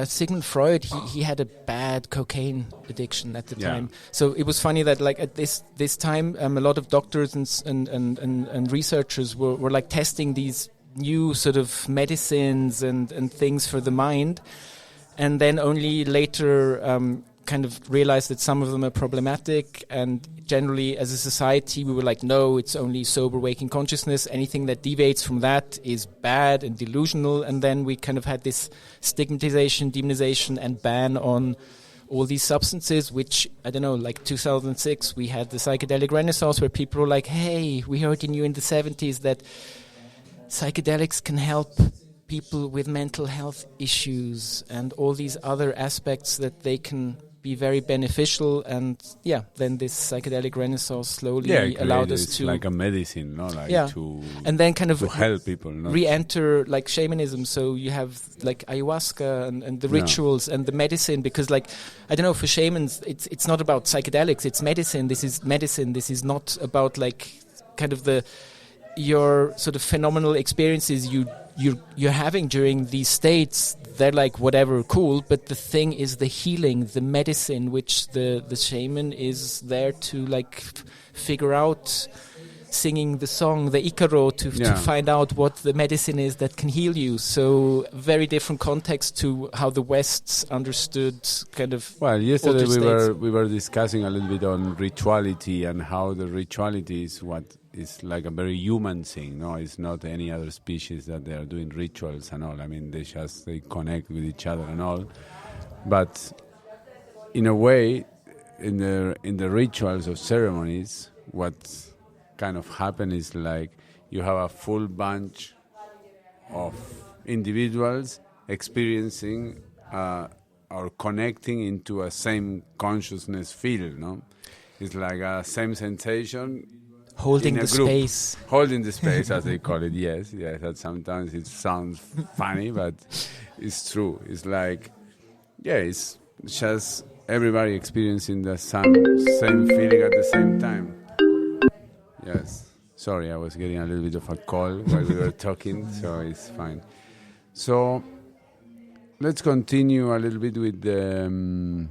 S3: Sigmund Freud, he had a bad cocaine addiction at the time. So it was funny that like at this time, a lot of doctors and researchers were like testing these new sort of medicines and things for the mind, and then only later kind of realized that some of them are problematic. And generally, as a society, we were like, no, it's only sober waking consciousness. Anything that deviates from that is bad and delusional. And then we kind of had this stigmatization, demonization, and ban on all these substances, which, I don't know, like 2006, we had the psychedelic renaissance where people were like, hey, we heard in you in the 70s that psychedelics can help people with mental health issues and all these other aspects that they can be very beneficial. And then this psychedelic renaissance slowly allowed us to
S2: like a medicine, no, like to
S3: and then kind of
S2: to help people, no?
S3: re-enter like shamanism. So you have like ayahuasca and the rituals and the medicine, because like I don't know, for shamans it's not about psychedelics, it's medicine. This is medicine. This is not about like kind of your sort of phenomenal experiences you're having during these states. They're like whatever, cool, but the thing is the healing, the medicine, which the shaman is there to like figure out, singing the song, the Icaro, to find out what the medicine is that can heal you. So very different context to how the West understood kind of. Well,
S2: yesterday we were discussing a little bit on rituality and how the rituality is what is like a very human thing. No, it's not any other species that they are doing rituals and all. I mean, they connect with each other and all. But in a way, in the rituals of ceremonies, what kind of happen is like you have a full bunch of individuals experiencing or connecting into a same consciousness field. No, it's like a same sensation.
S3: Holding the space.
S2: Holding the space, as they call it, yes. That sometimes it sounds funny, but it's true. It's like, it's just everybody experiencing the same feeling at the same time. Yes. Sorry, I was getting a little bit of a call while we were talking, so it's fine. So let's continue a little bit with the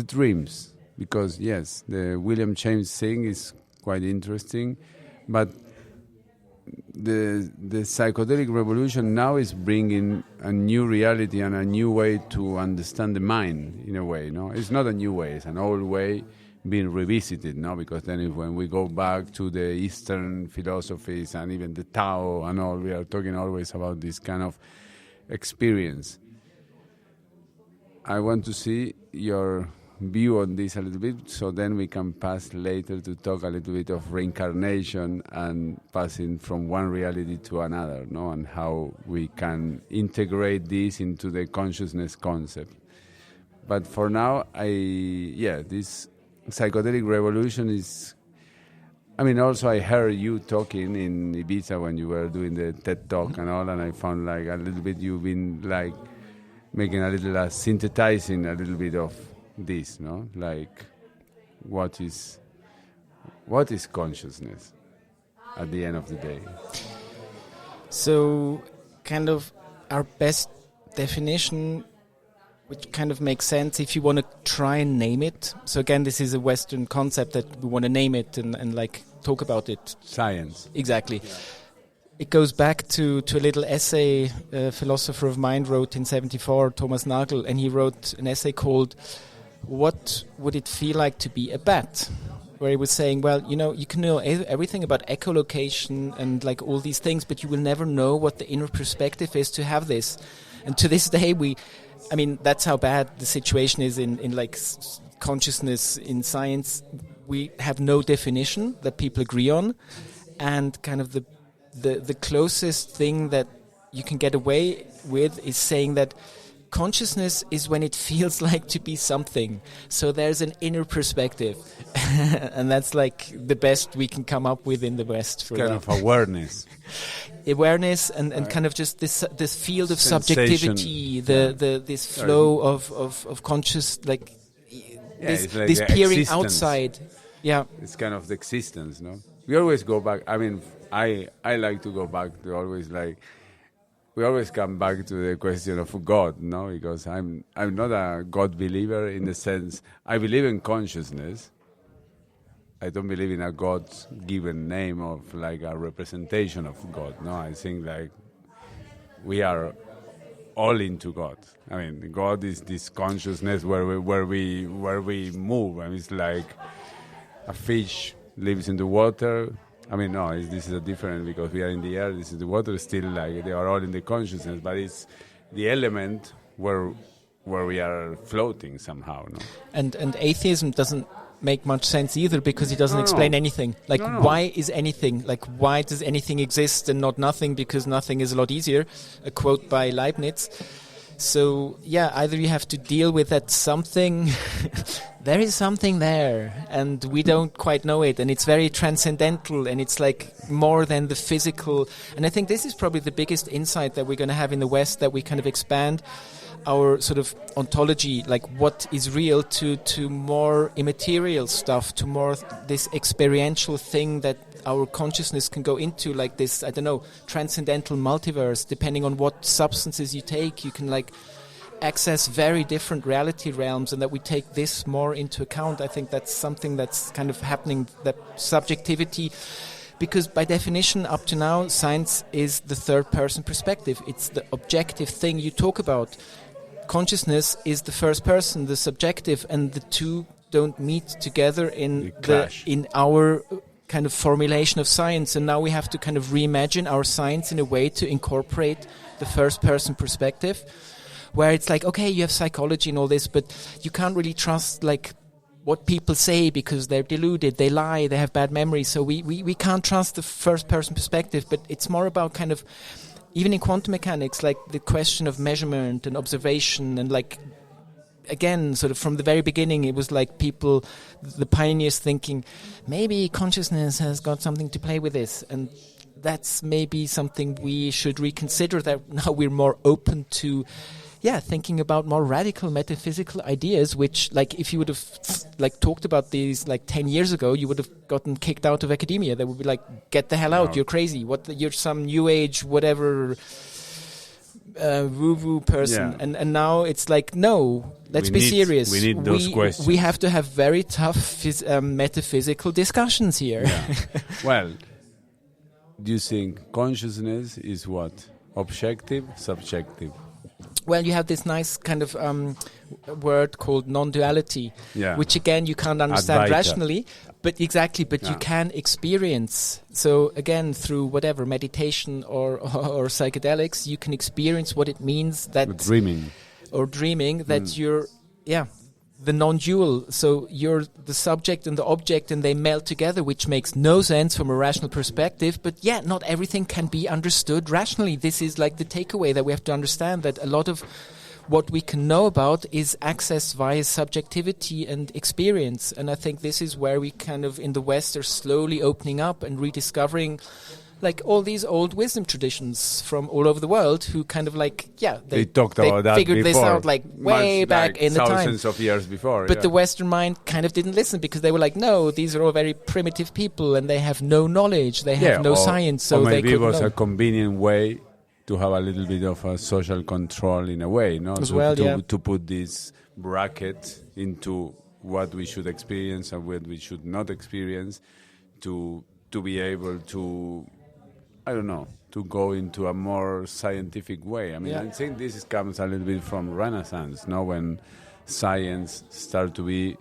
S2: dreams. Because, yes, the William James thing is quite interesting, but the psychedelic revolution now is bringing a new reality and a new way to understand the mind, in a way, no? It's not a new way, it's an old way being revisited, no? Because then when we go back to the Eastern philosophies and even the Tao and all, we are talking always about this kind of experience. I want to see your view on this a little bit, so then we can pass later to talk a little bit of reincarnation and passing from one reality to another, no, and how we can integrate this into the consciousness concept. But for now, this psychedelic revolution is. I mean, also I heard you talking in Ibiza when you were doing the TED Talk and all, and I found like a little bit you've been like making a little synthesizing a little bit of this, no? Like, what is consciousness at the end of the day?
S3: So, kind of our best definition, which kind of makes sense if you want to try and name it. So again, this is a Western concept that we want to name it and like talk about it.
S2: Science.
S3: Exactly. Yeah. It goes back to a little essay a philosopher of mind wrote in 1974, Thomas Nagel, and he wrote an essay called "What Would It Feel Like to Be a Bat?" where he was saying, well, you can know everything about echolocation and like all these things, but you will never know what the inner perspective is to have this. And to this day, that's how bad the situation is in like consciousness in science. We have no definition that people agree on, and kind of the closest thing that you can get away with is saying that consciousness is when it feels like to be something. So there's an inner perspective. And that's like the best we can come up with in the West. For
S2: Kind
S3: that.
S2: of awareness.
S3: Awareness and kind of just this field of
S2: Sensation.
S3: subjectivity, this flow of conscious, like,
S2: It's like
S3: this
S2: the
S3: peering
S2: existence.
S3: outside. Yeah.
S2: It's kind of the existence, no? We always go back. I mean, I like to go back to always like. We always come back to the question of God, no? Because I'm not a God believer in the sense I believe in consciousness. I don't believe in a God-given name of like a representation of God. No, I think like we are all into God. I mean, God is this consciousness where we move. I mean, it's like a fish lives in the water. I mean, no, this is a different because we are in the air. This is the water. Still, like they are all in the consciousness, but it's the element where we are floating somehow. No,
S3: And atheism doesn't make much sense either because it doesn't
S2: No,
S3: explain
S2: no.
S3: anything. Like,
S2: No.
S3: why is anything? Like, why does anything exist and not nothing? Because nothing is a lot easier. A quote by Leibniz. So, yeah, either you have to deal with that something, there is something there, and we don't quite know it, and it's very transcendental, and it's like more than the physical. And I think this is probably the biggest insight that we're going to have in the West, that we kind of expand our sort of ontology, like what is real, to more immaterial stuff, to more this experiential thing that our consciousness can go into, like this, I don't know, transcendental multiverse. Depending on what substances you take, you can like access very different reality realms, and that we take this more into account. I think that's something that's kind of happening, that subjectivity. Because by definition, up to now, science is the third-person perspective. It's the objective thing you talk about. Consciousness is the first person, the subjective, and the two don't meet together in our kind of formulation of science. And now we have to kind of reimagine our science in a way to incorporate the first-person perspective, where it's like, okay, you have psychology and all this, but you can't really trust like what people say because they're deluded, they lie, they have bad memories. So we can't trust the first-person perspective, but it's more about kind of, even in quantum mechanics, like the question of measurement and observation, and like, again, sort of from the very beginning, it was like people, the pioneers, thinking maybe consciousness has got something to play with this, and that's maybe something we should reconsider, that now we're more open to thinking about more radical metaphysical ideas, which, like, if you would have like talked about these like 10 years ago, you would have gotten kicked out of academia. They would be like, get the hell out, you're crazy, you're some new age whatever woo-woo person. And now it's like, no, let's be serious.
S2: We need those questions.
S3: We have to have very tough metaphysical discussions here.
S2: Well, do you think consciousness is what? Objective, subjective?
S3: Well, you have this nice kind of word called non-duality, which again you can't understand
S2: Advaita.
S3: rationally, but you can experience. So again, through whatever meditation or psychedelics, you can experience what it means that dreaming that you're the non-dual. So you're the subject and the object, and they melt together, which makes no sense from a rational perspective. But not everything can be understood rationally. This is like the takeaway that we have to understand, that a lot of what we can know about is accessed via subjectivity and experience. And I think this is where we kind of in the West are slowly opening up and rediscovering like all these old wisdom traditions from all over the world, who kind of like,
S2: they talked about that
S3: figured
S2: before,
S3: this out like way back
S2: like
S3: in the time.
S2: Thousands of years before.
S3: But the Western mind kind of didn't listen, because they were like, no, these are all very primitive people and they have no knowledge, they have no science, so
S2: or maybe
S3: they
S2: it was
S3: know.
S2: a convenient way to have a little bit of a social control in a way, no? To put this bracket into what we should experience and what we should not experience, to be able to, I don't know, to go into a more scientific way. I mean, I think this comes a little bit from Renaissance, no? When science started to be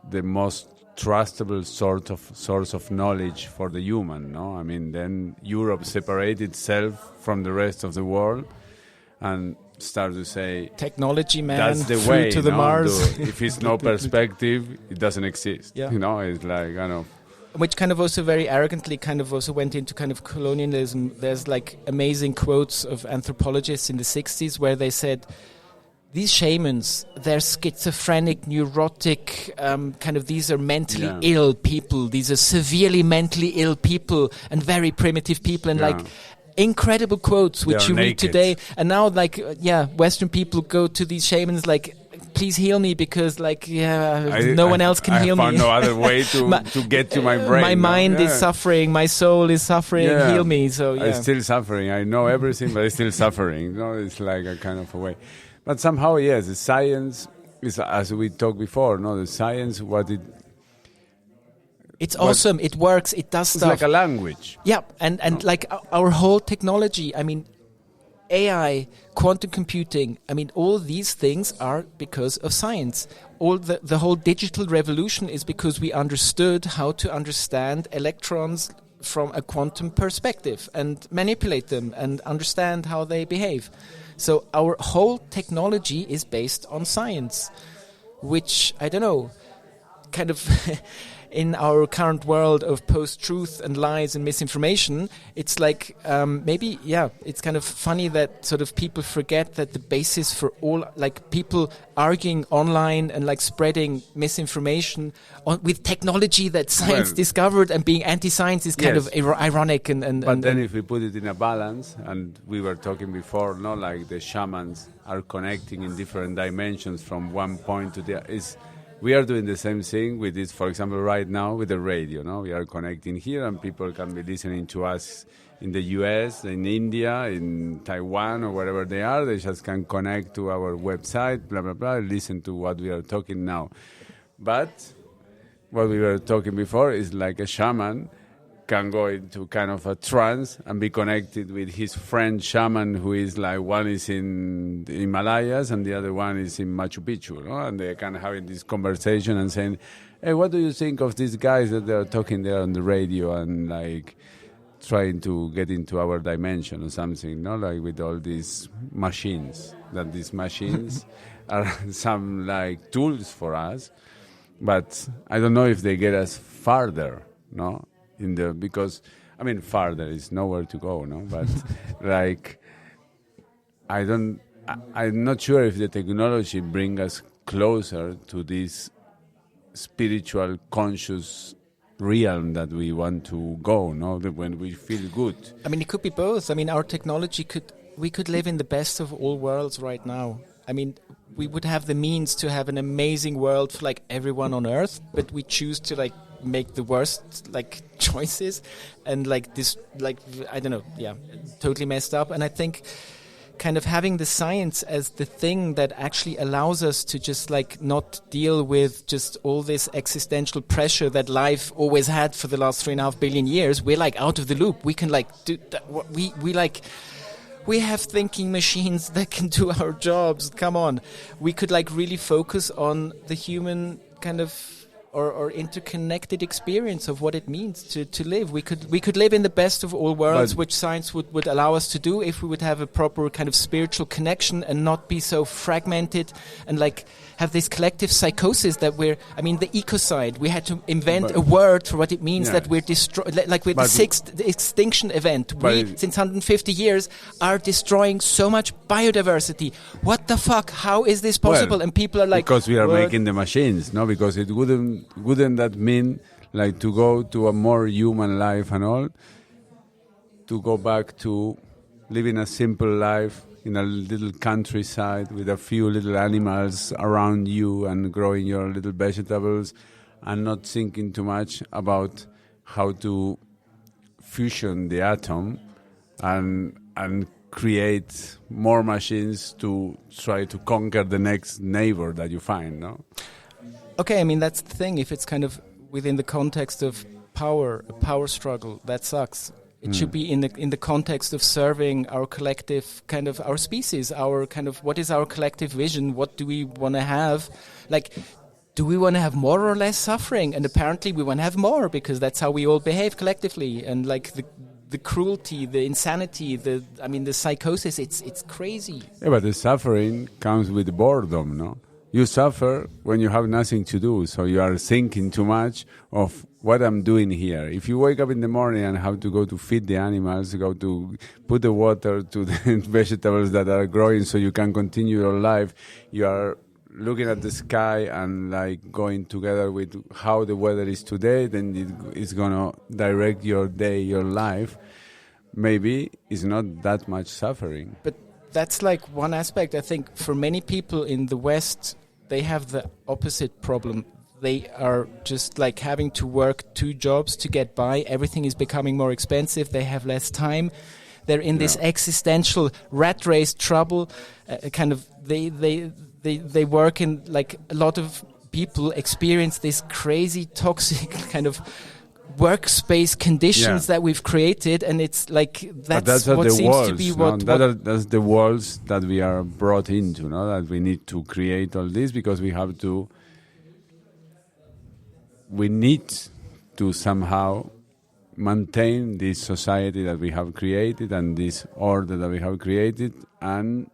S2: the most trustable source of knowledge for the human, no? I mean, then Europe separated itself from the rest of the world and started to say,
S3: technology, man,
S2: that's the
S3: flew
S2: way
S3: to the Mars.
S2: If it's no perspective, it doesn't exist.
S3: Yeah.
S2: You know, it's like, I don't know,
S3: which kind of also very arrogantly kind of also went into kind of colonialism. There's like amazing quotes of anthropologists in the 60s where they said, these shamans, they're schizophrenic, neurotic, kind of these are mentally ill people. These are severely mentally ill people and very primitive people. And like incredible quotes which you read today. And now like, Western people go to these shamans like, please heal me because like, no one else can heal me.
S2: I found no other way to get to my brain.
S3: My mind is suffering. My soul is suffering. Heal me. So
S2: I'm still suffering. I know everything, but I'm still suffering. It's like a kind of a way. But somehow, yes, the science is, as we talked before, the science,
S3: it's awesome. It works. It does stuff.
S2: It's like a language.
S3: Yeah, and like our whole technology, I mean, AI, quantum computing, I mean, all these things are because of science. All the whole digital revolution is because we understood how to understand electrons from a quantum perspective and manipulate them and understand how they behave. So our whole technology is based on science, which, I don't know, kind of in our current world of post-truth and lies and misinformation, it's like maybe, it's kind of funny that sort of people forget that the basis for all, like people arguing online and like spreading misinformation with technology that science discovered and being anti-science is kind of ironic.
S2: But then if we put it in a balance, and we were talking before, like the shamans are connecting in different dimensions from one point to the other. We are doing the same thing with this, for example, right now with the radio. We are connecting here and people can be listening to us in the US, in India, in Taiwan, or wherever they are. They just can connect to our website, blah, blah, blah, listen to what we are talking now. But what we were talking before is like a shaman can go into kind of a trance and be connected with his friend shaman who is like, one is in the Himalayas and the other one is in Machu Picchu, and they can have this conversation and saying, hey, what do you think of these guys that they're talking there on the radio and like trying to get into our dimension or something, like with all these machines, that these machines are some like tools for us, but I don't know if they get us farther, because I mean farther is nowhere to go, but like I'm not sure if the technology bring us closer to this spiritual conscious realm that we want to go, when we feel good.
S3: I mean, it could be both. I mean, our technology we could live in the best of all worlds right now. I mean, we would have the means to have an amazing world for like everyone on Earth, but we choose to like make the worst like choices and like this, like, I don't know, totally messed up. And I think kind of having the science as the thing that actually allows us to just like not deal with just all this existential pressure that life always had for the last 3.5 billion years, we're like out of the loop. We can like do we have thinking machines that can do our jobs. Come on. We could like really focus on the human kind of or interconnected experience of what it means to live. We could live in the best of all worlds, which science would allow us to do if we would have a proper kind of spiritual connection and not be so fragmented and like have this collective psychosis that the ecocide, we had to invent a word for what it means that we're like with the sixth extinction event. We, since 150 years, are destroying so much biodiversity. What the fuck? How is this possible? And people are like...
S2: Because we are making the machines, because it wouldn't that mean like to go to a more human life and all, to go back to living a simple life in a little countryside with a few little animals around you and growing your little vegetables and not thinking too much about how to fusion the atom and create more machines to try to conquer the next neighbor that you find,
S3: Okay, I mean, that's the thing. If it's kind of within the context of power, a power struggle, that sucks. It should be in the context of serving our collective, kind of our species, our kind of, what is our collective vision? What do we want to have? Like, do we want to have more or less suffering? And apparently we want to have more because that's how we all behave collectively. And like the cruelty, the insanity, the psychosis, it's crazy.
S2: Yeah, but the suffering comes with boredom, You suffer when you have nothing to do, so you are thinking too much of what I'm doing here. If you wake up in the morning and have to go to feed the animals, go to put the water to the vegetables that are growing so you can continue your life, you are looking at the sky and like going together with how the weather is today, then it's going to direct your day, your life. Maybe it's not that much suffering.
S3: But that's like one aspect. I think for many people in the West, they have the opposite problem. They are just like having to work 2 jobs to get by. Everything is becoming more expensive. They have less time. They're in this existential rat race trouble. Kind of they work in, like, a lot of people experience this crazy toxic kind of workspace conditions that we've created, and it's like that's what seems
S2: walls,
S3: to be what
S2: that's the walls that we are brought into, no? That we need to create all this because we need to somehow maintain this society that we have created and this order that we have created, and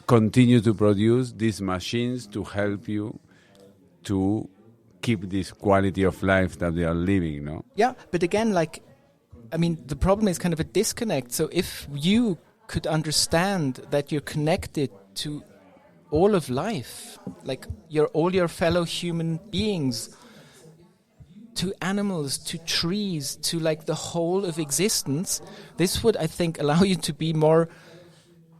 S2: continue to produce these machines to help you to keep this quality of life that they are living, no?
S3: Yeah, but again, like, I mean, the problem is kind of a disconnect. So if you could understand that you're connected to all of life, like all your fellow human beings, to animals, to trees, to like the whole of existence, this would, I think, allow you to be more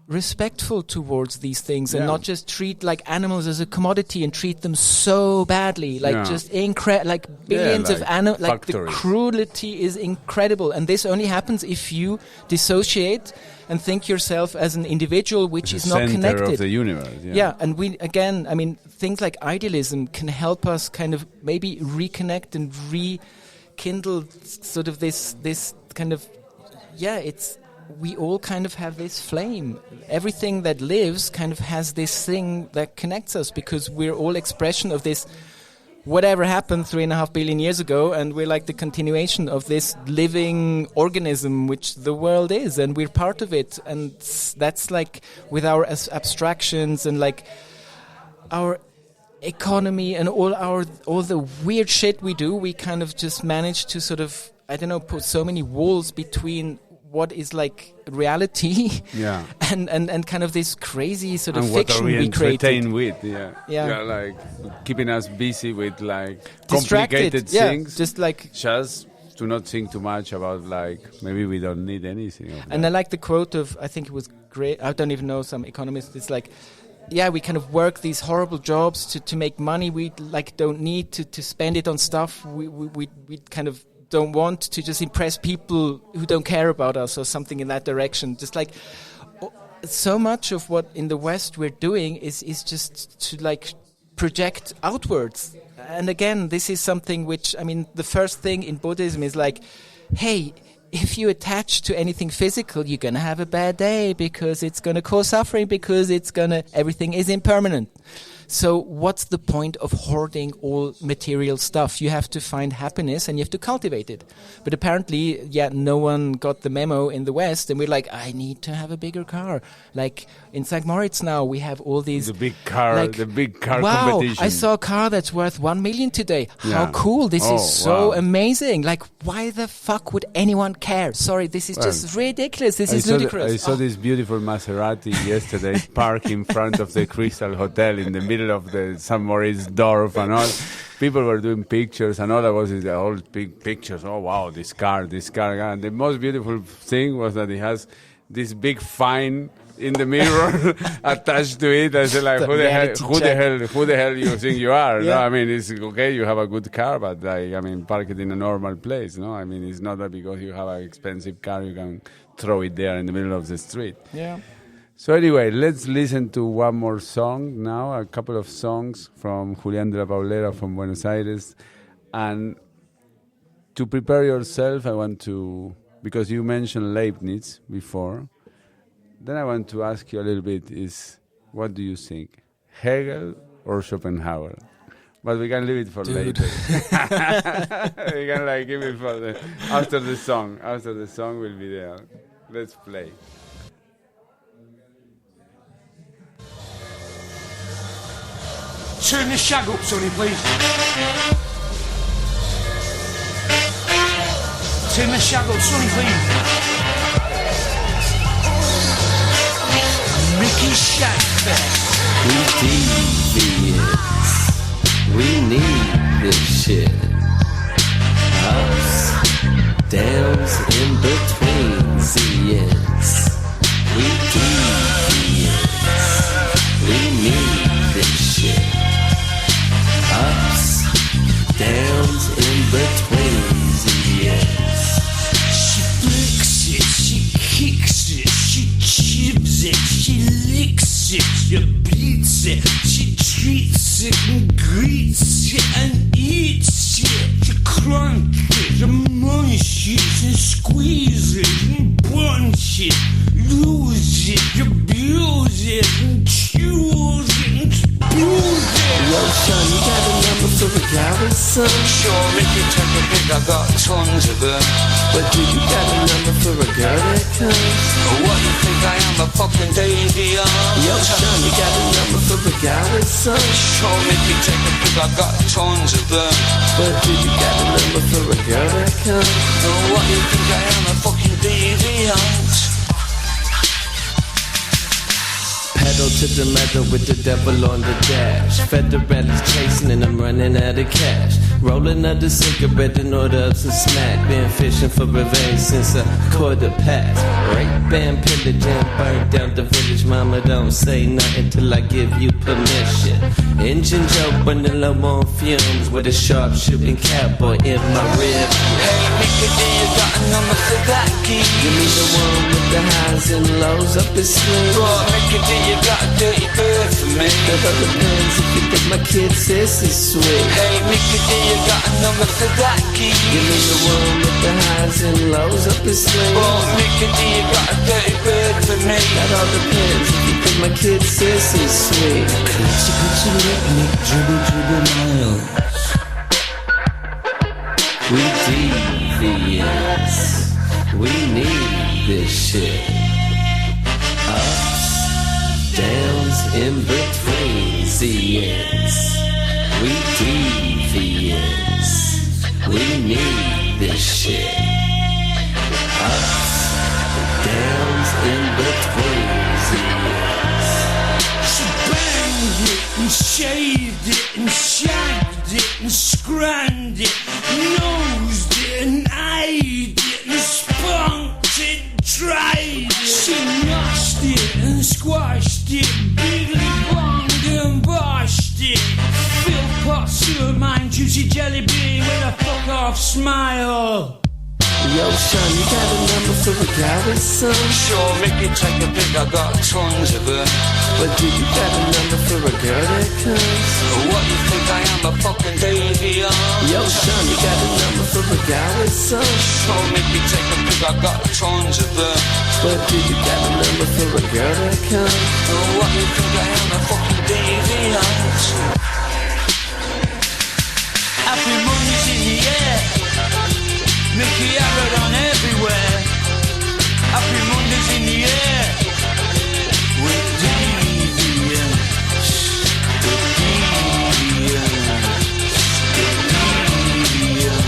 S3: respectful towards these things and not just treat like animals as a commodity and treat them so badly, like just like billions of animals, like the cruelty is incredible, and this only happens if you dissociate and think yourself as an individual which is not connected.
S2: Center of the universe.
S3: And we, again, I mean, things like idealism can help us kind of maybe reconnect and rekindle sort of this kind of it's. We all kind of have this flame. Everything that lives kind of has this thing that connects us because we're all expression of this whatever happened 3.5 billion years ago, and we're like the continuation of this living organism which the world is, and we're part of it. And that's like with our abstractions and like our economy and all the weird shit we do, we kind of just manage to sort of, I don't know, put so many walls between what is like reality and kind of this crazy sort of
S2: and
S3: fiction
S2: what are we created with like keeping us busy with like complicated things,
S3: just
S2: to not think too much about like maybe we don't need anything of
S3: and I like the quote of, I think it was great, I don't even know, some economist, it's like, we kind of work these horrible jobs to make money. We like don't need to spend it on stuff we kind of don't want to just impress people who don't care about us or something in that direction. Just like so much of what in the West we're doing is just to like project outwards. And again, this is something which, I mean, the first thing in Buddhism is like, hey, if you attach to anything physical, you're going to have a bad day because it's going to cause suffering, because everything is impermanent. So what's the point of hoarding all material stuff? You have to find happiness and you have to cultivate it. But apparently, no one got the memo in the West, and we're like, I need to have a bigger car. Like in St. Moritz now, we have all these...
S2: The big car
S3: wow,
S2: competition.
S3: I saw a car that's worth 1 million today. How cool. This is so amazing. Like, why the fuck would anyone care? Sorry, this is just ridiculous. This is ludicrous.
S2: I saw this beautiful Maserati yesterday parked in front of the Crystal Hotel in the middle of the St. Moritz Dorf and all. People were doing pictures, and all I was is all big pictures. Oh wow, this car. And the most beautiful thing was that it has this big fine in the mirror attached to it. I said, like, who the hell you think you are? No, I mean, it's okay, you have a good car, but like, I mean, park it in a normal place. No, I mean, it's not that because you have an expensive car, you can throw it there in the middle of the street.
S3: Yeah.
S2: So anyway, let's listen to one more song now, a couple of songs from Julián de la Paulera from Buenos Aires. And to prepare yourself, I want to, because you mentioned Leibniz before, then I want to ask you a little bit is, what do you think, Hegel or Schopenhauer? But we can leave it for later. We can like give it for after the song. After the song will be there. Let's play.
S6: Turn the shag up, Sonny, please. Turn the shag up, Sonny, please. Mickey Shagfest.
S4: We devious. We need this shit. Ups, downs, in between, yes. We devious. We need this shit. Ups, downs, in between, yes.
S6: She flicks it, she kicks it, she chips it, she licks it, she beats it, she treats it and greets it and eats it. She crunch it and munch it and squeeze it and bunch it, lose it, abuse it and choose it and abuse it.
S4: Yo, son, you got a number for a garrison?
S6: Sure, if you take a pic, I got tons of them.
S4: But do you got a number for a girl that comes?
S6: What you think I am, a fucking Davy?
S4: Yo, son, you got a number for a garrison?
S6: Sure, if you take a pic, I got tons of them.
S4: But do you got a number for a girl that comes?
S6: What you think I am, a fucking deviant?
S4: Pedal to the metal with the devil on the dash. Federalists chasing and I'm running out of cash. Rolling out the cigarette in order of some smack. Been fishing for revenge since a quarter past. Rape and pillage and burn down the village. Mama, don't say nothing till I give you permission. Engine Joe running low on fumes with a sharp shooting cowboy in my rib.
S6: Hey, Mickey, do you got a number for that key?
S4: Give me the one with the highs and lows up his sleeve.
S6: Oh, Mickey, do you got a dirty bird for me?
S4: That all depends if you think my kid sis is sweet.
S6: Hey, Mickey, do you got a number for that key?
S4: Give me the one with the highs and lows up his sleeve.
S6: Oh, Mickey, do you got a dirty bird for me?
S4: That all depends if you think my kid sis is sweet.
S5: Coochie coochie lick lick dribble dribble miles.
S4: We devious. We need this shit. Ups, downs, in between, yes. We devious. We need this shit. Ups, downs, in between, yes.
S6: She banged it and shaved it and shagged it and scranned it, nosed it and eyed it and spunked it, tried it. She noshed it and squashed it, bigly bonged and boshed it. Phil Potts, your mind, juicy jelly bean with a fuck off smile.
S4: Yo, son, you got a number for a garrison?
S6: Sure, Mickey, take a pic, I got tons of them.
S4: But do you got a number for a girl that comes?
S6: What you think I am, a fucking Davy?
S4: Yo, son, you got a number for a garrison?
S6: Sure, Mickey, take a pic, I got tons of them.
S4: But do you got a number for a girl that comes?
S6: What you think I am, a fucking Davy? Happy Monday's in the air. Mickey Harrod on everywhere. Happy Monday's in the air. With deviants. With deviants. With deviants.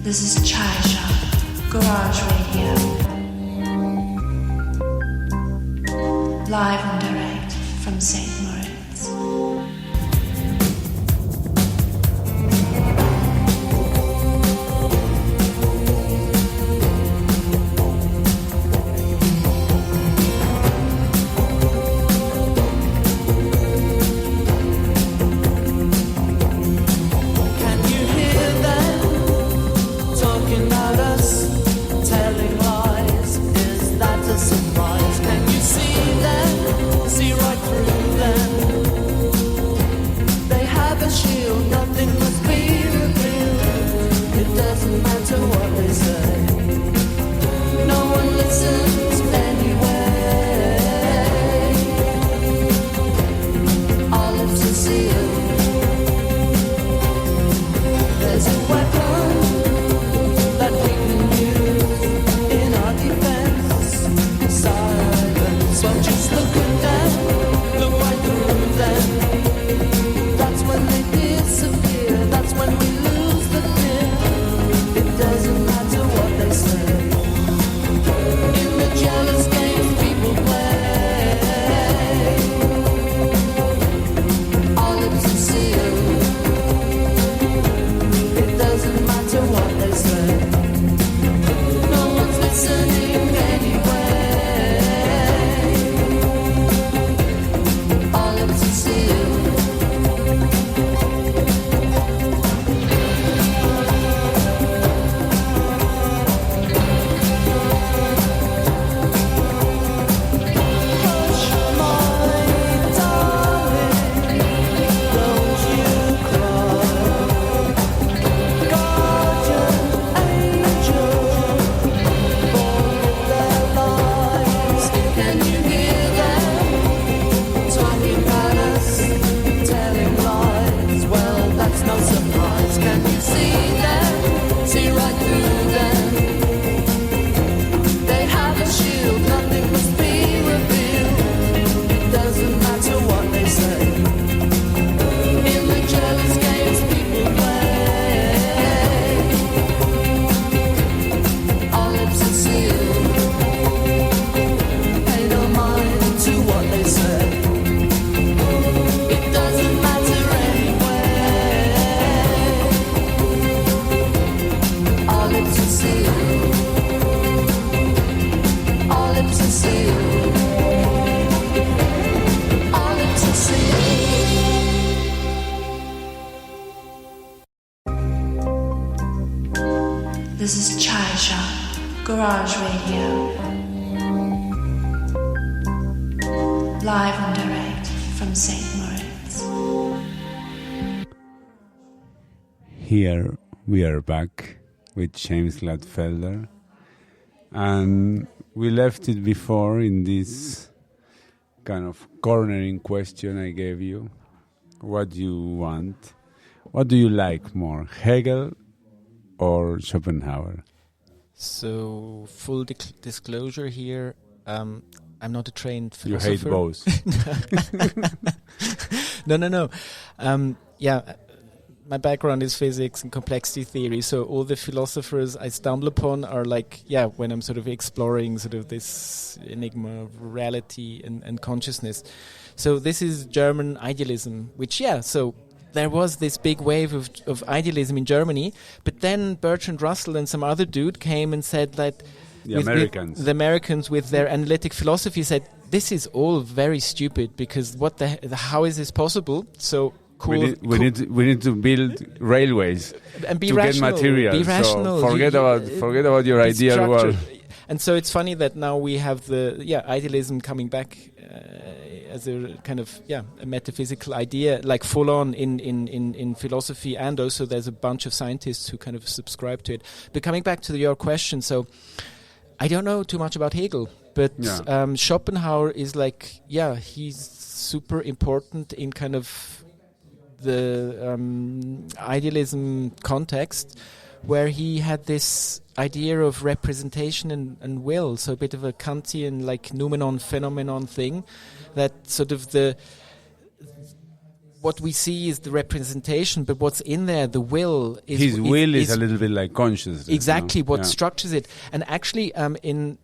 S1: This is Chai Shop, Garage Radio. Live and direct from St. Moritz.
S7: Can you hear them talking about us, telling lies? Is that a surprise? Can you see them
S1: This is Chai Shop Garage Radio. Live and direct from St. Moritz.
S2: Here we are back with James Glattfelder. And we left it before in this kind of cornering question I gave you. What do you want? What do you like more, Hegel or Schopenhauer?
S3: So, full disclosure here, I'm not a trained philosopher.
S2: You hate both.
S3: No. My background is physics and complexity theory, so all the philosophers I stumble upon are when I'm sort of exploring sort of this enigma of reality and consciousness. So this is German idealism, which, so there was this big wave of idealism in Germany, but then Bertrand Russell and some other dude came and said that the Americans with their analytic philosophy said, this is all very stupid, because how is this possible? So cool.
S2: We need to build railways
S3: and be
S2: to
S3: rational,
S2: get material.
S3: Be rational.
S2: So forget about your ideal world.
S3: And so it's funny that now we have the idealism coming back as a kind of a metaphysical idea, like full on in philosophy, and also there's a bunch of scientists who kind of subscribe to it. But coming back to your question, so I don't know too much about Hegel, but Schopenhauer is he's super important in kind of the idealism context, where he had this idea of representation and will, so a bit of a Kantian noumenon phenomenon thing, that sort of what we see is the representation, but what's in there, the will, is
S2: a little bit like consciousness.
S3: Exactly, what structures it. And actually, in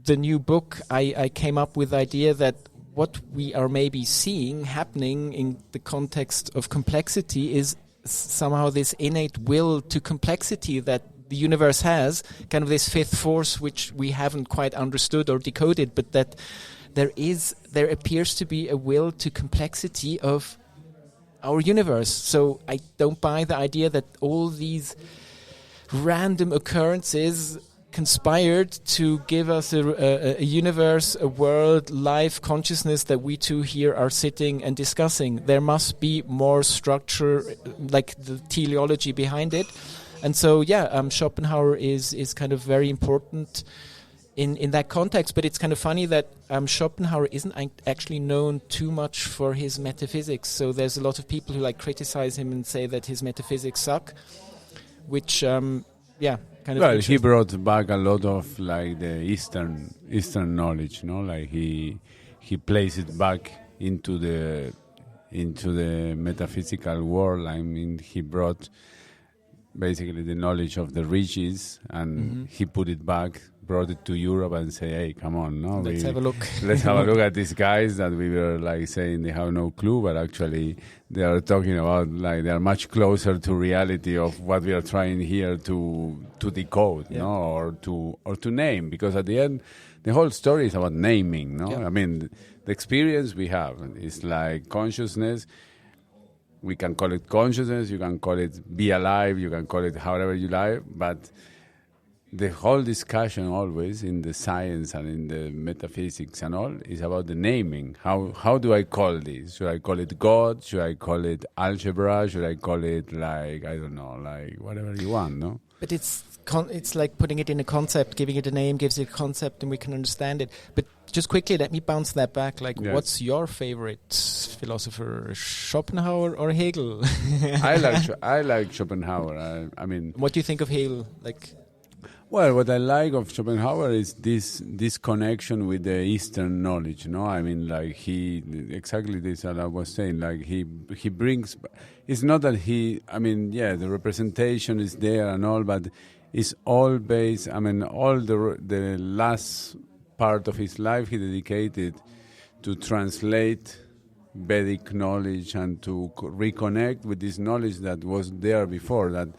S3: the new book, I came up with the idea that what we are maybe seeing happening in the context of complexity is somehow this innate will to complexity that the universe has, kind of this fifth force which we haven't quite understood or decoded, but that there appears to be a will to complexity of our universe. So I don't buy the idea that all these random occurrences conspired to give us a universe, a world, life, consciousness that we two here are sitting and discussing. There must be more structure, like the teleology behind it. And so, Schopenhauer is kind of very important in that context. But it's kind of funny that Schopenhauer isn't actually known too much for his metaphysics. So there's a lot of people who criticize him and say that his metaphysics suck, which, he brought
S2: back a lot of the Eastern knowledge, he placed it back into the metaphysical world. I mean, he brought basically the knowledge of the riches, and he put it back, brought it to Europe, and say, hey, come on,
S3: let's have a look.
S2: Let's have a look at these guys that we were saying they have no clue, but actually they are talking about they are much closer to reality of what we are trying here to decode, or to name, because at the end the whole story is about naming. I mean, the experience we have is like consciousness. We can call it consciousness, you can call it be alive, you can call it however you like, but the whole discussion always in the science and in the metaphysics and all is about the naming. How do I call this? Should I call it God? Should I call it algebra? Should I call it I don't know, whatever you want, no?
S3: But it's like putting it in a concept, giving it a name, gives it a concept, and we can understand it. But just quickly, let me bounce that back. What's your favorite philosopher, Schopenhauer or Hegel?
S2: I like Schopenhauer. I mean,
S3: what do you think of Hegel?
S2: Well, what I like of Schopenhauer is this connection with the Eastern knowledge. I mean, exactly this that I was saying. He brings. It's not that the representation is there and all, but it's all based. I mean, all the last part of his life he dedicated to translate Vedic knowledge and to reconnect with this knowledge that was there before. That,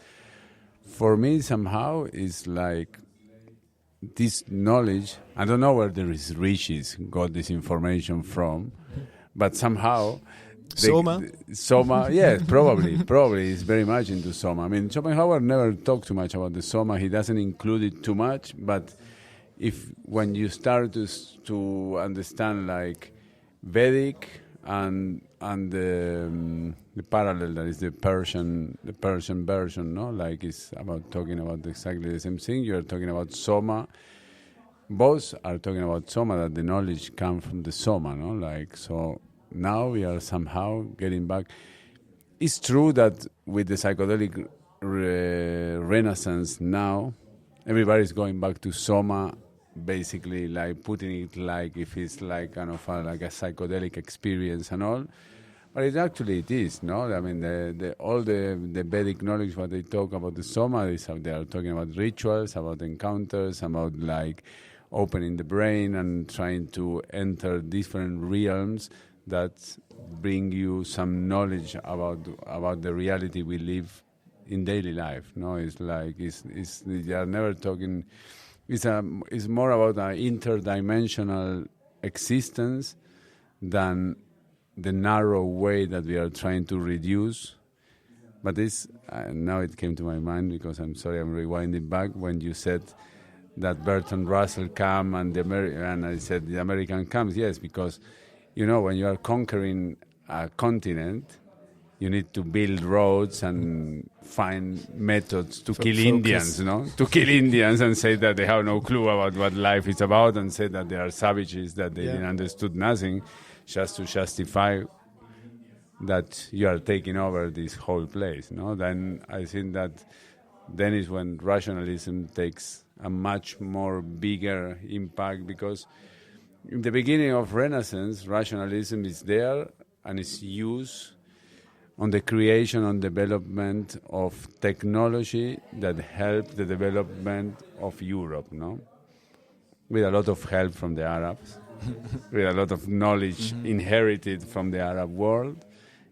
S2: for me, somehow is this knowledge. I don't know where the rishis got this information from, but somehow Soma, yes, probably is very much into Soma. I mean, Schopenhauer never talked too much about the Soma. He doesn't include it too much, but when you start to understand like Vedic and the parallel that is the Persian version, no, like it's about talking about exactly the same thing. You are talking about Soma. Both are talking about Soma, that the knowledge comes from the Soma, no, like so. Now we are somehow getting back. It's true that with the psychedelic renaissance now, everybody's going back to Soma, basically like putting it like if it's like kind of like a psychedelic experience and all. But it is, no? I mean, all the Vedic knowledge, what they talk about the Soma, is how they are talking about rituals, about encounters, about like opening the brain and trying to enter different realms that bring you some knowledge about the reality we live in daily life. No, it's like they are never talking. It's more about an interdimensional existence than the narrow way that we are trying to reduce. But this now it came to my mind because I'm rewinding back when you said that Bertrand Russell came and and I said the American comes. Yes, because you know, when you are conquering a continent, you need to build roads and find methods to kill Indians, no? To kill Indians and say that they have no clue about what life is about and say that they are savages, that they didn't understood nothing, just to justify that you are taking over this whole place, no? Then I think that then is when rationalism takes a much more bigger impact because in the beginning of Renaissance, rationalism is there and is used on the creation and development of technology that helped the development of Europe, no? With a lot of help from the Arabs, with a lot of knowledge inherited from the Arab world,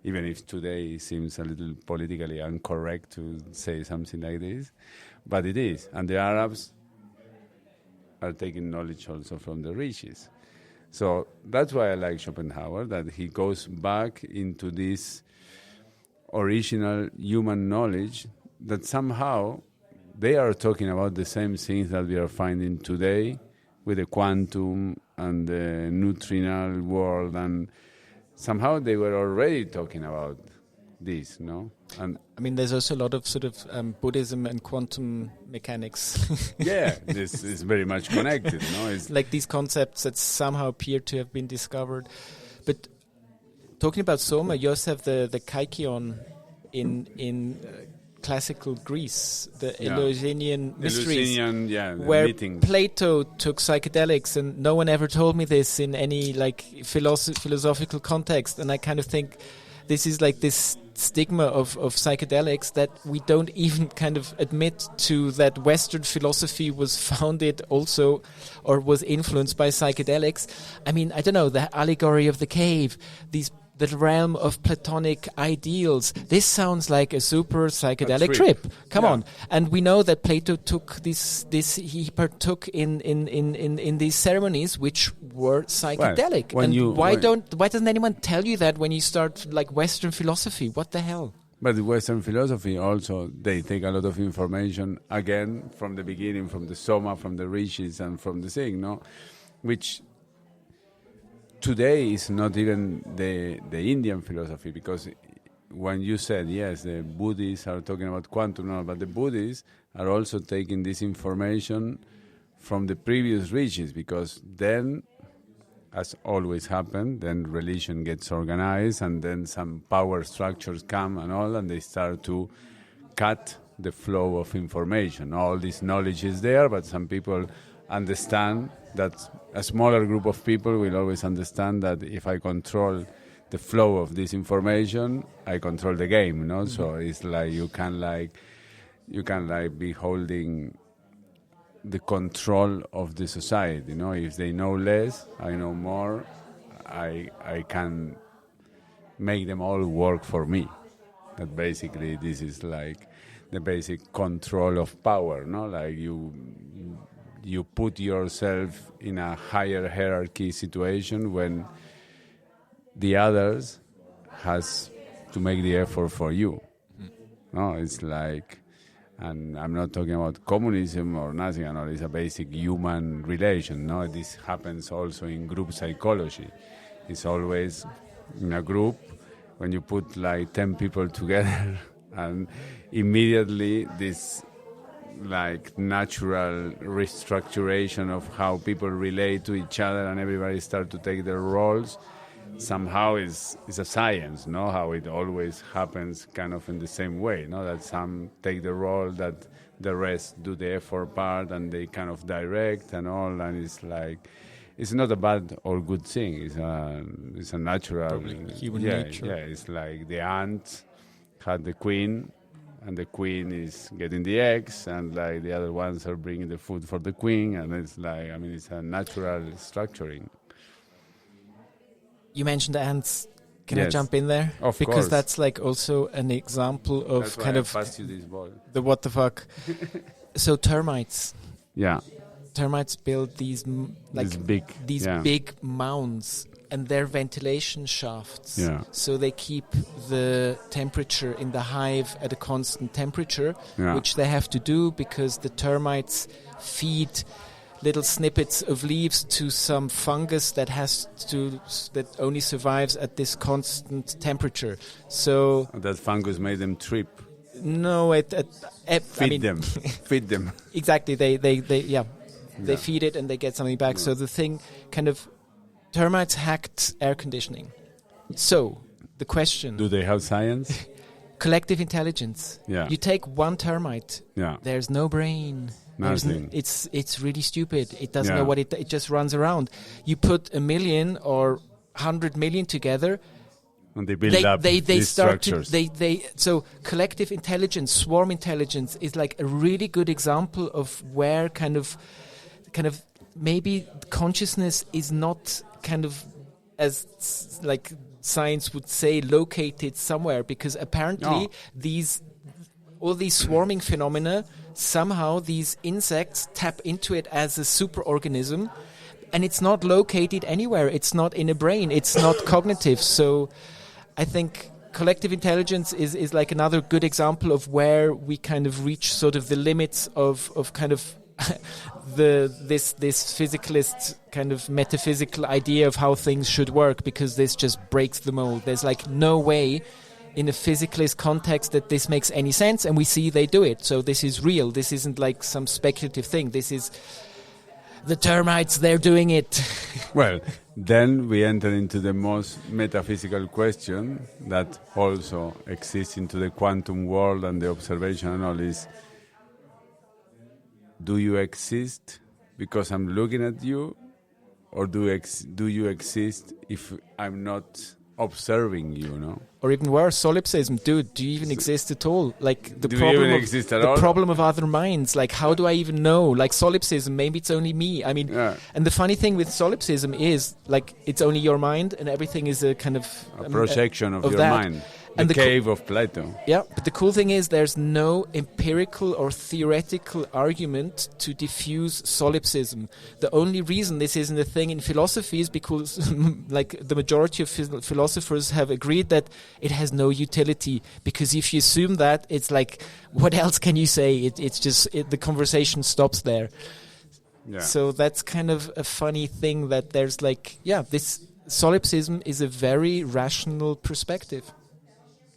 S2: even if today it seems a little politically incorrect to say something like this, but it is. And the Arabs are taking knowledge also from the rishis. So that's why I like Schopenhauer, that he goes back into this original human knowledge that somehow they are talking about the same things that we are finding today with the quantum and the neutrino world, and somehow they were already talking about this, no? And
S3: I mean, there's also a lot of sort of Buddhism and quantum mechanics.
S2: yeah, this is very much connected, no? It's
S3: like these concepts that somehow appear to have been discovered. But talking about Soma, you also have the Kaikion in classical Greece, the Eleusinian mysteries,
S2: where
S3: meetings. Plato took psychedelics, and no one ever told me this in any like philosophical context, and I kind of think this is like this stigma of psychedelics that we don't even kind of admit to, that Western philosophy was founded also or was influenced by psychedelics. I mean, I don't know, the allegory of the cave, the realm of Platonic ideals. This sounds like a super psychedelic trip. Come on. And we know that Plato took he partook in these ceremonies which were psychedelic.
S2: Well,
S3: and why doesn't anyone tell you that when you start like Western philosophy? What the hell?
S2: But the Western philosophy also, they take a lot of information again from the beginning, from the Soma, from the rishis, and from the thing, no? Which today is not even the Indian philosophy, because when you said, yes, the Buddhists are talking about quantum, no, but the Buddhists are also taking this information from the previous rishis, because then, as always happened, then religion gets organized and then some power structures come and all, and they start to cut the flow of information. All this knowledge is there, but some people understand that a smaller group of people will always understand that if I control the flow of this information, I control the game, you know? Mm-hmm. So it's like you can be holding the control of the society, you know? If they know less, I know more, I can make them all work for me. That basically this is like the basic control of power, no? Like you put yourself in a higher hierarchy situation when the others has to make the effort for you. No, it's like, and I'm not talking about communism or nothing. I know it's a basic human relation. No, this happens also in group psychology. It's always in a group when you put like 10 people together, and immediately this like natural restructuration of how people relate to each other, and everybody start to take their roles. Somehow is a science, no? How it always happens kind of in the same way, no? That some take the role, that the rest do the effort part, and they kind of direct and all, and it's like, it's not a bad or good thing. It's a natural
S3: human nature.
S2: Yeah, it's like the ant had the queen, and the queen is getting the eggs, and like the other ones are bringing the food for the queen, and it's like, I mean, it's a natural structuring.
S3: You mentioned ants. Can I
S2: Yes.
S3: jump in there?
S2: Of
S3: because
S2: course.
S3: that's like also an example of
S2: That's why
S3: kind
S2: I
S3: of
S2: passed you this ball.
S3: the what the fuck. So termites.
S2: Yeah,
S3: Termites build these
S2: these big,
S3: big mounds, and they're ventilation shafts.
S2: Yeah.
S3: So they keep the temperature in the hive at a constant temperature,
S2: Yeah.
S3: which they have to do because the termites feed little snippets of leaves to some fungus that only survives at this constant temperature. So
S2: that fungus made them trip.
S3: no,
S2: Feed them. Feed them.
S3: Exactly. They feed it and they get something back. So the thing kind of, termites hacked air conditioning. So the question,
S2: Do they have science?
S3: collective intelligence.
S2: Yeah.
S3: You take one termite,
S2: Yeah.
S3: there's no brain.
S2: Nothing.
S3: It's really stupid. It doesn't
S2: Yeah.
S3: know what it just runs around. You put 1 million or 100 million together,
S2: And they build up
S3: they
S2: these
S3: start
S2: structures.
S3: so collective intelligence, swarm intelligence is like a really good example of where kind of maybe consciousness is not kind of as like science would say located somewhere, because apparently all these swarming phenomena, somehow these insects tap into it as a superorganism, and it's not located anywhere. It's not in a brain. It's not cognitive. So I think collective intelligence is like another good example of where we kind of reach sort of the limits of kind of this physicalist kind of metaphysical idea of how things should work, because this just breaks the mold. There's like no way in a physicalist context that this makes any sense, and we see they do it. So this is real. This isn't like some speculative thing. This is the termites, they're doing it.
S2: Well, then we enter into the most metaphysical question that also exists into the quantum world and the observation and all is, do you exist because I'm looking at you, or do you exist if I'm not observing you, no?
S3: Or even worse, solipsism. Dude, do you even exist at all? Like the
S2: Do you even exist at all?
S3: problem of other minds. Like, how do I even know? Like solipsism, maybe it's only me. I mean,
S2: Yeah.
S3: and the funny thing with solipsism is like it's only your mind, and everything is a kind of
S2: A projection of your
S3: that.
S2: mind.
S3: And
S2: The
S3: the
S2: cave of Plato.
S3: Yeah, but the cool thing is there's no empirical or theoretical argument to diffuse solipsism. The only reason this isn't a thing in philosophy is because like the majority of philosophers have agreed that it has no utility, because if you assume that, it's like, what else can you say? It's just the conversation stops there.
S2: Yeah.
S3: So that's kind of a funny thing, that there's like, this solipsism is a very rational perspective.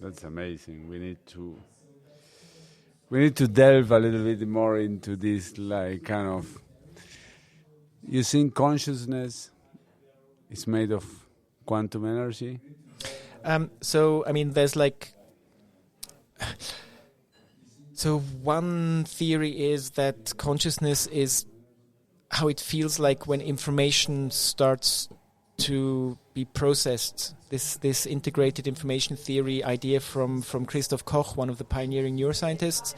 S2: That's amazing. We need to delve a little bit more into this, like, kind of. You think consciousness is made of quantum energy?
S3: So I mean, there's like. So one theory is that consciousness is how it feels like when information starts to be processed. This integrated information theory idea from Christoph Koch, one of the pioneering neuroscientists,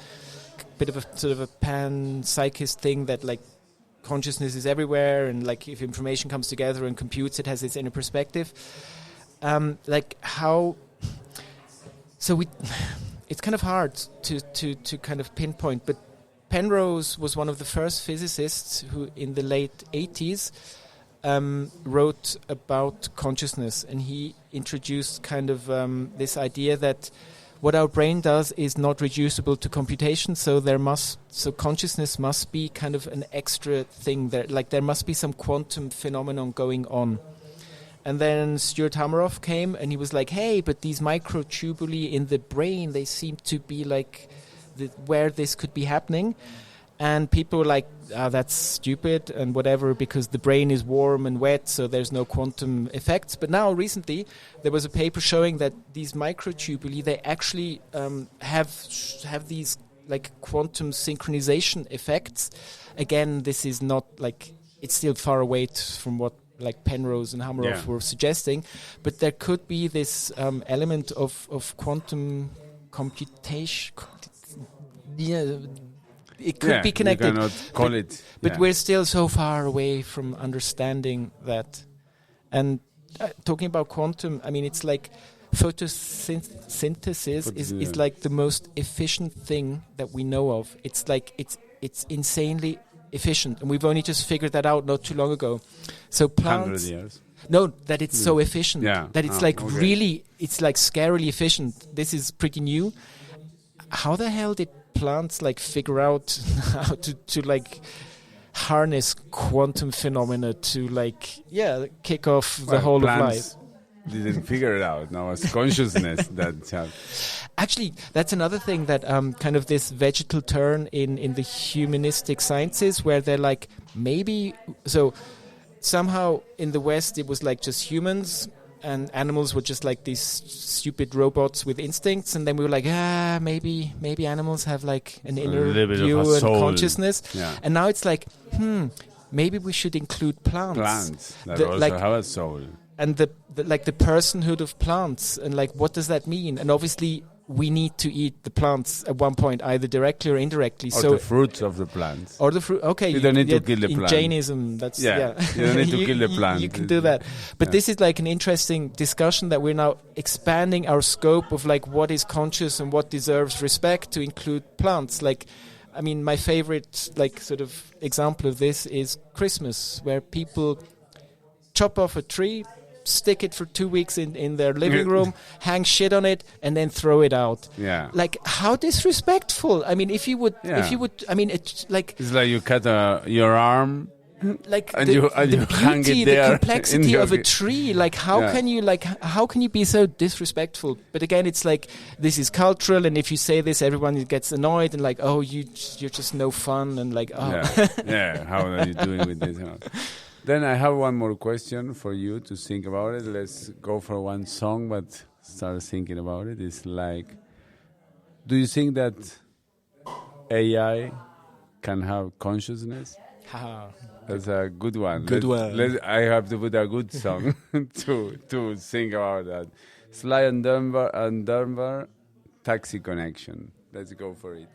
S3: bit of a sort of a pan-psychist thing that like consciousness is everywhere, and like if information comes together and computes, it has its inner perspective. Like how? So it's kind of hard to kind of pinpoint, but Penrose was one of the first physicists who, in the late 80s, wrote about consciousness, and he introduced kind of this idea that what our brain does is not reducible to computation, so consciousness must be kind of an extra thing there, like there must be some quantum phenomenon going on. And then Stuart Hameroff came and he was like, hey, but these microtubuli in the brain, they seem to be like where this could be happening. And people were like, that's stupid and whatever, because the brain is warm and wet, so there's no quantum effects. But now, recently, there was a paper showing that these microtubuli, they actually have these like quantum synchronization effects. Again, this is not like, it's still far away from what like Penrose and Hameroff were suggesting, but there could be this element of quantum computation. It could be connected.
S2: You cannot call it.
S3: But we're still so far away from understanding that. And talking about quantum, I mean, it's like photosynthesis is like the most efficient thing that we know of. It's like it's insanely efficient, and we've only just figured that out not too long ago. So plants,
S2: 100 years.
S3: No, that it's so efficient. That it's really, it's like scarily efficient. This is pretty new. How the hell did plants like figure out how to like harness quantum phenomena to like kick off the whole of life?
S2: Didn't figure it out. Now it's consciousness that
S3: actually, that's another thing that kind of this vegetal turn in the humanistic sciences, where they're like, maybe so somehow in the West it was like just humans and animals were just like these stupid robots with instincts, and then we were like, maybe animals have like an inner view and consciousness. And now it's like, maybe we should include plants.
S2: Plants that also have a soul.
S3: And the personhood of plants, and like, what does that mean? And obviously we need to eat the plants at one point, either directly or indirectly.
S2: Or the fruits of the plants.
S3: Or the fruit. Okay,
S2: you don't need to kill the plant.
S3: In Jainism, that's
S2: you don't need to kill the plant.
S3: You can do that. But this is like an interesting discussion that we're now expanding our scope of like what is conscious and what deserves respect to include plants. Like, I mean, my favorite like sort of example of this is Christmas, where people chop off a tree, stick it for 2 weeks in their living room, hang shit on it, and then throw it out. Like, how disrespectful. I mean, if you would, I mean, it's like
S2: you cut your arm,
S3: like
S2: and
S3: the
S2: you hang
S3: beauty,
S2: it there,
S3: the complexity of a tree. Like, how can you be so disrespectful? But again, it's like, this is cultural, and if you say this, everyone gets annoyed and like, oh, you're just no fun, and like, oh.
S2: How are you doing with this? Then I have one more question for you to think about it. Let's go for one song, but start thinking about it. It's like, do you think that AI can have consciousness? That's a good one. I have to put a good song to think about that. Sly and Denver, Taxi Connection. Let's go for it.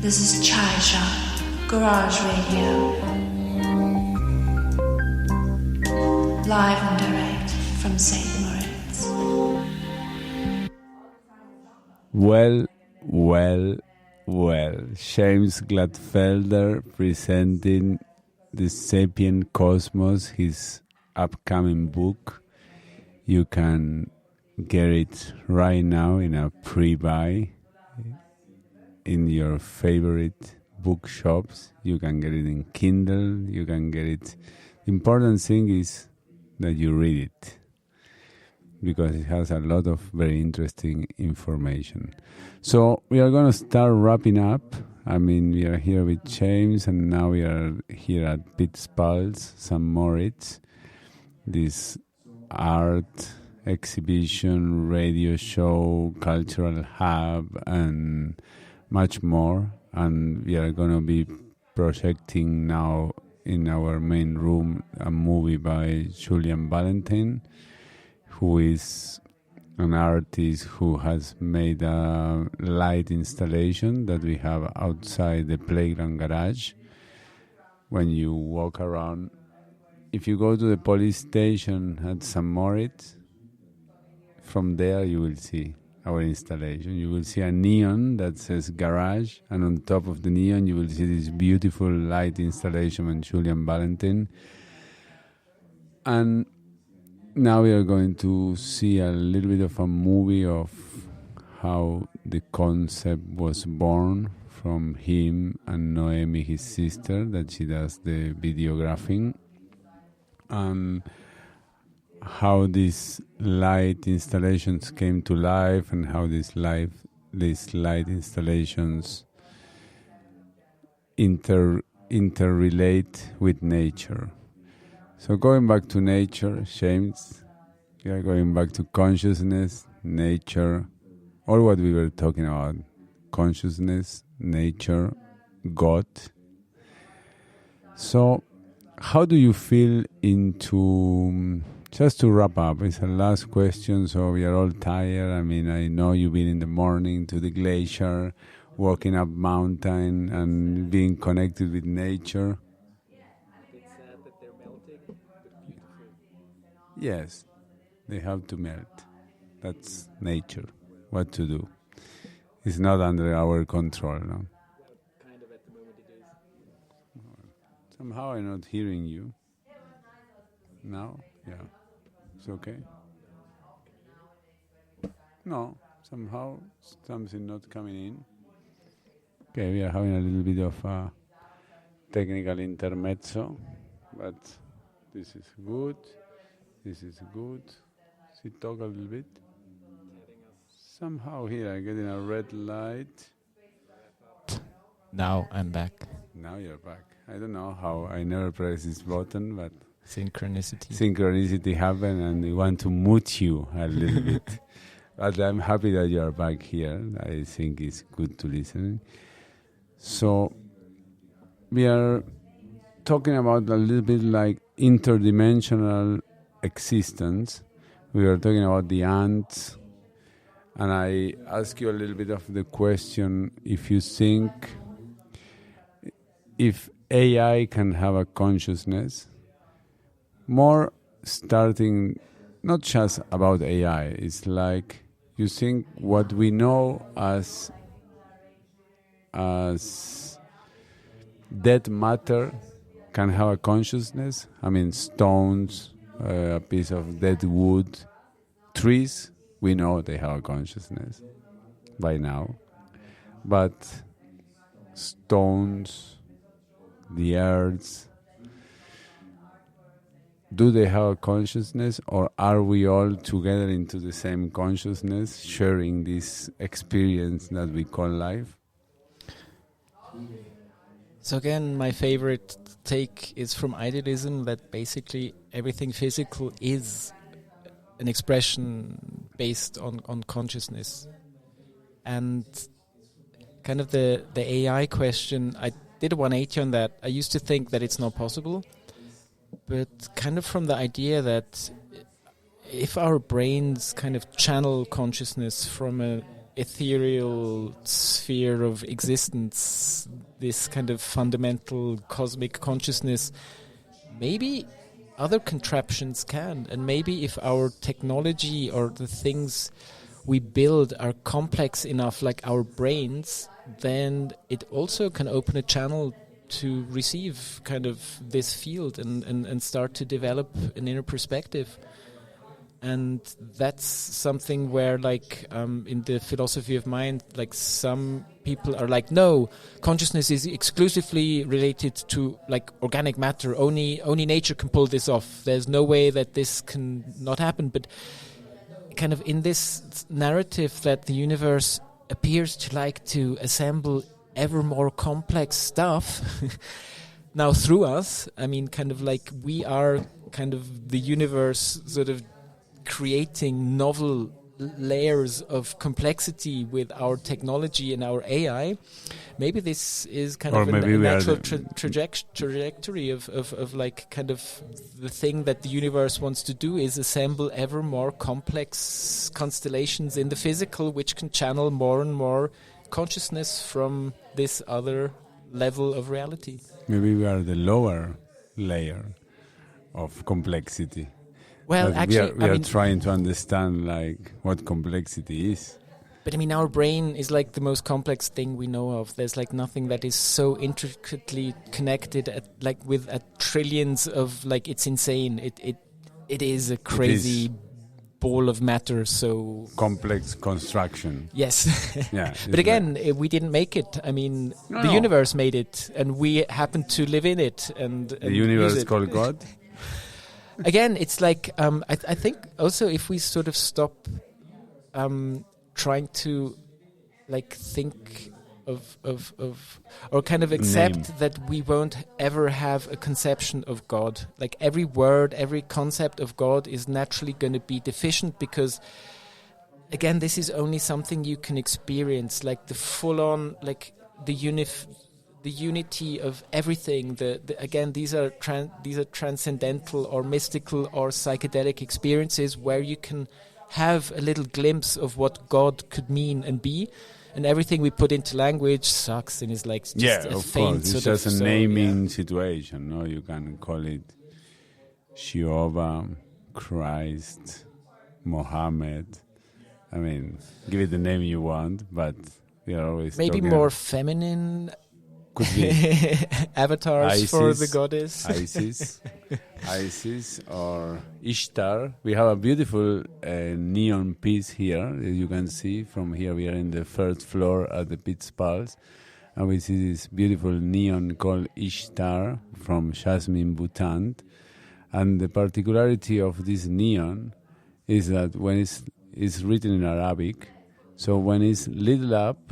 S1: This is Chai Shop Garage Radio. Live and direct from St. Moritz.
S2: Well. James Glattfelder presenting The Sapient Cosmos, his upcoming book. You can get it right now in a pre-buy in your favorite bookshops. You can get it in Kindle. You can get it. The important thing is that you read it, because it has a lot of very interesting information. So we are going to start wrapping up. I mean, we are here with James, and now we are here at Piz Puls, St. Moritz, this art exhibition, radio show, cultural hub, and much more. And we are going to be projecting now in our main room a movie by Julian Valentine, who is an artist who has made a light installation that we have outside the playground garage. When you walk around, if you go to the police station at St. Moritz, from there you will see our installation. You will see a neon that says garage, and on top of the neon you will see this beautiful light installation by Julian Valentine. And now we are going to see a little bit of a movie of how the concept was born from him and Noemi, his sister, that she does the videographing, and how these light installations came to life, and how these light installations interrelate with nature. So going back to nature, James, we are going back to consciousness, nature, all what we were talking about, consciousness, nature, God. So how do you feel into, just to wrap up, it's the last question, so we are all tired. I mean, I know you've been in the morning to the glacier, walking up mountain and being connected with nature. Yes, they have to melt. That's nature. What to do? It's not under our control, no?
S3: Kind of at the moment it is.
S2: Somehow I'm not hearing you. Now? Yeah. It's okay? No, somehow something not coming in. Okay, we are having a little bit of a technical intermezzo, but this is good. This is good. See, talk a little bit. Somehow here I'm getting a red light.
S3: Now I'm back.
S2: Now you're back. I don't know how. I never press this button, but
S3: Synchronicity
S2: happened, and we want to mute you a little bit. But I'm happy that you are back here. I think it's good to listen. So we are talking about a little bit like interdimensional existence. We were talking about the ants, and I ask you a little bit of the question, if you think if AI can have a consciousness, more starting not just about AI, it's like you think what we know as dead matter can have a consciousness. I mean, stones, a piece of dead wood, trees, we know they have a consciousness by now. But stones, the earth, do they have a consciousness, or are we all together into the same consciousness, sharing this experience that we call life?
S3: So again, my favorite take is from idealism, that basically everything physical is an expression based on consciousness. And kind of the AI question, I did a 180 on that. I used to think that it's not possible, but kind of from the idea that if our brains kind of channel consciousness from a ethereal sphere of existence, this kind of fundamental cosmic consciousness, maybe other contraptions can. And maybe if our technology or the things we build are complex enough, like our brains, then it also can open a channel to receive kind of this field and start to develop an inner perspective. And that's something where, like, in the philosophy of mind, like, some people are like, no, consciousness is exclusively related to, like, organic matter. Only nature can pull this off. There's no way that this can not happen. But kind of in this narrative that the universe appears to like to assemble ever more complex stuff now through us, I mean, kind of like we are kind of the universe sort of creating novel layers of complexity with our technology and our AI. Maybe this is kind of a natural trajectory of like kind of the thing that the universe wants to do is assemble ever more complex constellations in the physical, which can channel more and more consciousness from this other level of reality.
S2: Maybe we are the lower layer of complexity.
S3: Well,
S2: but
S3: actually,
S2: we are trying to understand like what complexity is.
S3: But I mean, our brain is like the most complex thing we know of. There's like nothing that is so intricately connected, with trillions of, like, it's insane. It is a crazy ball of matter. So
S2: complex construction.
S3: Yes.
S2: Yeah.
S3: But again, we didn't make it. I mean, the universe made it, and we happen to live in it. And
S2: the universe called God.
S3: Again, it's like I think also if we sort of stop trying to like think of or kind of accept that we won't ever have a conception of God. Like every word, every concept of God is naturally going to be deficient because, again, this is only something you can experience, like the full-on, like the unity of everything. Again, these are transcendental or mystical or psychedelic experiences where you can have a little glimpse of what God could mean and be, and everything we put into language sucks and is like just a faint
S2: course. It's
S3: sort
S2: just a naming situation. No, you can call it Jehovah, Christ, Mohammed. I mean, give it the name you want, but we are always
S3: maybe more feminine.
S2: Could be
S3: avatars
S2: Isis,
S3: for the goddess.
S2: Isis or Ishtar. We have a beautiful neon piece here. As you can see from here, we are in the first floor at the Piz Puls, and we see this beautiful neon called Ishtar from Jasmine Bhutan. And the particularity of this neon is that when it's written in Arabic, so when it's lit up,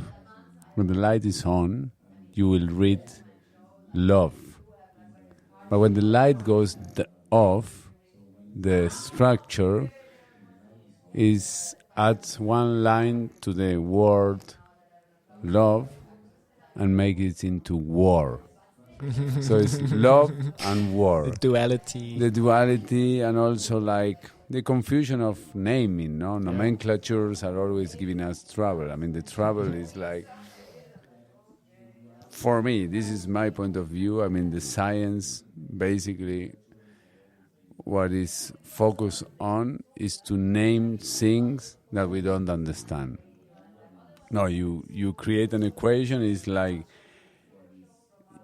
S2: when the light is on, you will read love. But when the light goes off, the structure adds one line to the word love and make it into war. So it's love and war.
S3: The duality.
S2: The duality, and also like the confusion of naming, no? Nomenclatures are always giving us trouble. I mean, the trouble is like, for me, this is my point of view. I mean, the science, basically, what is focused on is to name things that we don't understand. No, you create an equation. It's like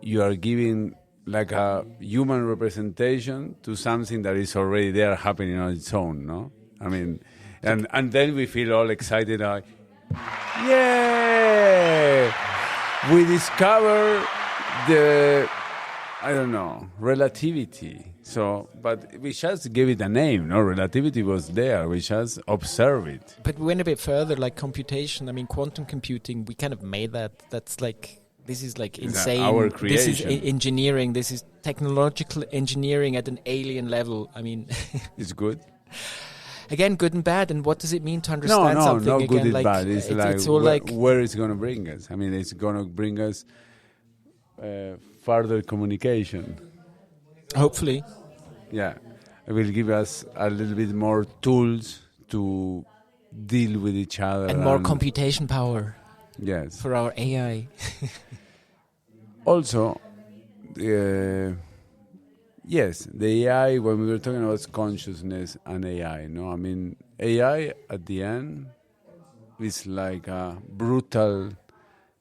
S2: you are giving like a human representation to something that is already there, happening on its own. No, I mean, and then we feel all excited, like, yeah. We discover relativity. So, but we just gave it a name. No, relativity was there. We just observe it.
S3: But we went a bit further, like computation. I mean, quantum computing, we kind of made that. That's like, this is like insane.
S2: Our creation.
S3: This is engineering. This is technological engineering at an alien level. I mean,
S2: it's good.
S3: Again, good and bad, and what does it mean to understand something?
S2: No,
S3: again,
S2: good and
S3: like,
S2: bad. It's like,
S3: it's all
S2: where it's going to bring us. I mean, it's going to bring us further communication.
S3: Hopefully.
S2: Yeah. It will give us a little bit more tools to deal with each other.
S3: And more computation power
S2: Yes.
S3: for our AI.
S2: Also, yes, the AI, when we were talking about consciousness and AI, no? I mean, AI at the end is like a brutal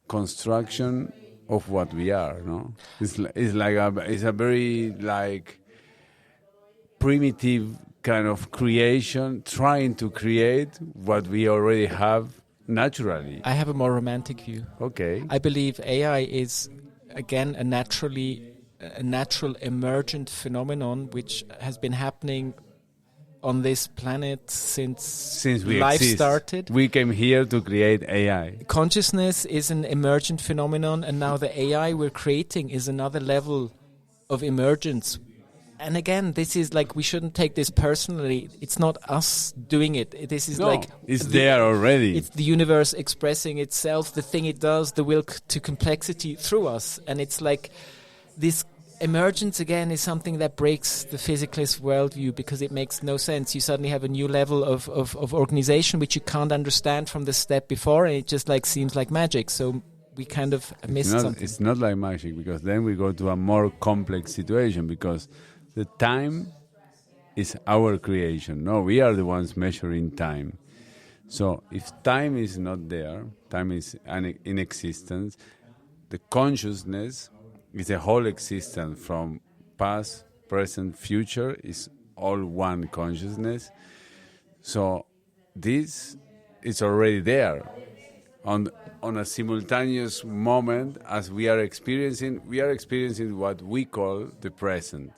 S2: construction of what we are, no? It's a very like primitive kind of creation, trying to create what we already have naturally.
S3: I have a more romantic view.
S2: Okay.
S3: I believe AI is, again, a natural emergent phenomenon which has been happening on this planet since
S2: we
S3: life
S2: exist.
S3: started.
S2: We came here to create AI.
S3: Consciousness is an emergent phenomenon, and now the AI we're creating is another level of emergence. And again, this is like, we shouldn't take this personally. It's not us doing it. This is
S2: it's there already.
S3: It's the universe expressing itself, the thing it does, the will to complexity through us. And it's like this emergence again is something that breaks the physicalist worldview, because it makes no sense. You suddenly have a new level of organization which you can't understand from the step before, and it just like seems like magic. So we kind of missed something.
S2: It's not like magic, because then we go to a more complex situation, because the time is our creation. No, we are the ones measuring time. So if time is not there, time is in existence, the consciousness is a whole existence from past, present, future, is all one consciousness. So this is already there on a simultaneous moment as we are experiencing what we call the present.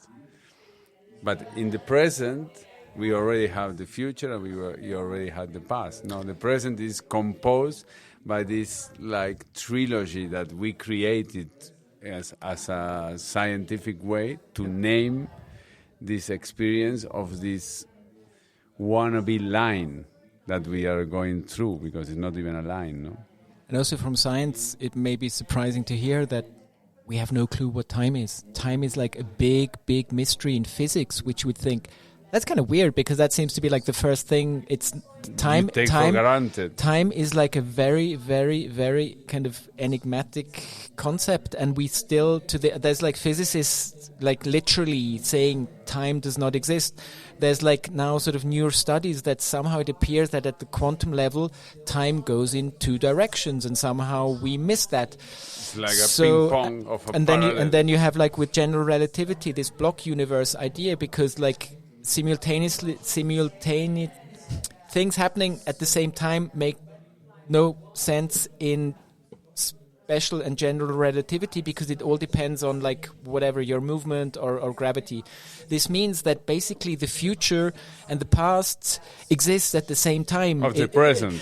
S2: But in the present, we already have the future, and we already had the past. Now, the present is composed by this like trilogy that we created as a scientific way to name this experience of this wannabe line that we are going through, because it's not even a line, no?
S3: And also from science, it may be surprising to hear that we have no clue what time is. Time is like a big, big mystery in physics, which you would think, that's kind of weird, because that seems to be like the first thing. It's time.
S2: You take for granted.
S3: Time is like a very, very, very kind of enigmatic concept, and we still there's like physicists like literally saying time does not exist. There's like now sort of newer studies that somehow it appears that at the quantum level, time goes in two directions, and somehow we miss that.
S2: It's like a ping pong of a parallel.
S3: And then you have like with general relativity this block universe idea, because like simultaneous things happening at the same time make no sense in special and general relativity, because it all depends on like whatever your movement or gravity. This means that basically the future and the past exist at the same time.
S2: Of the present.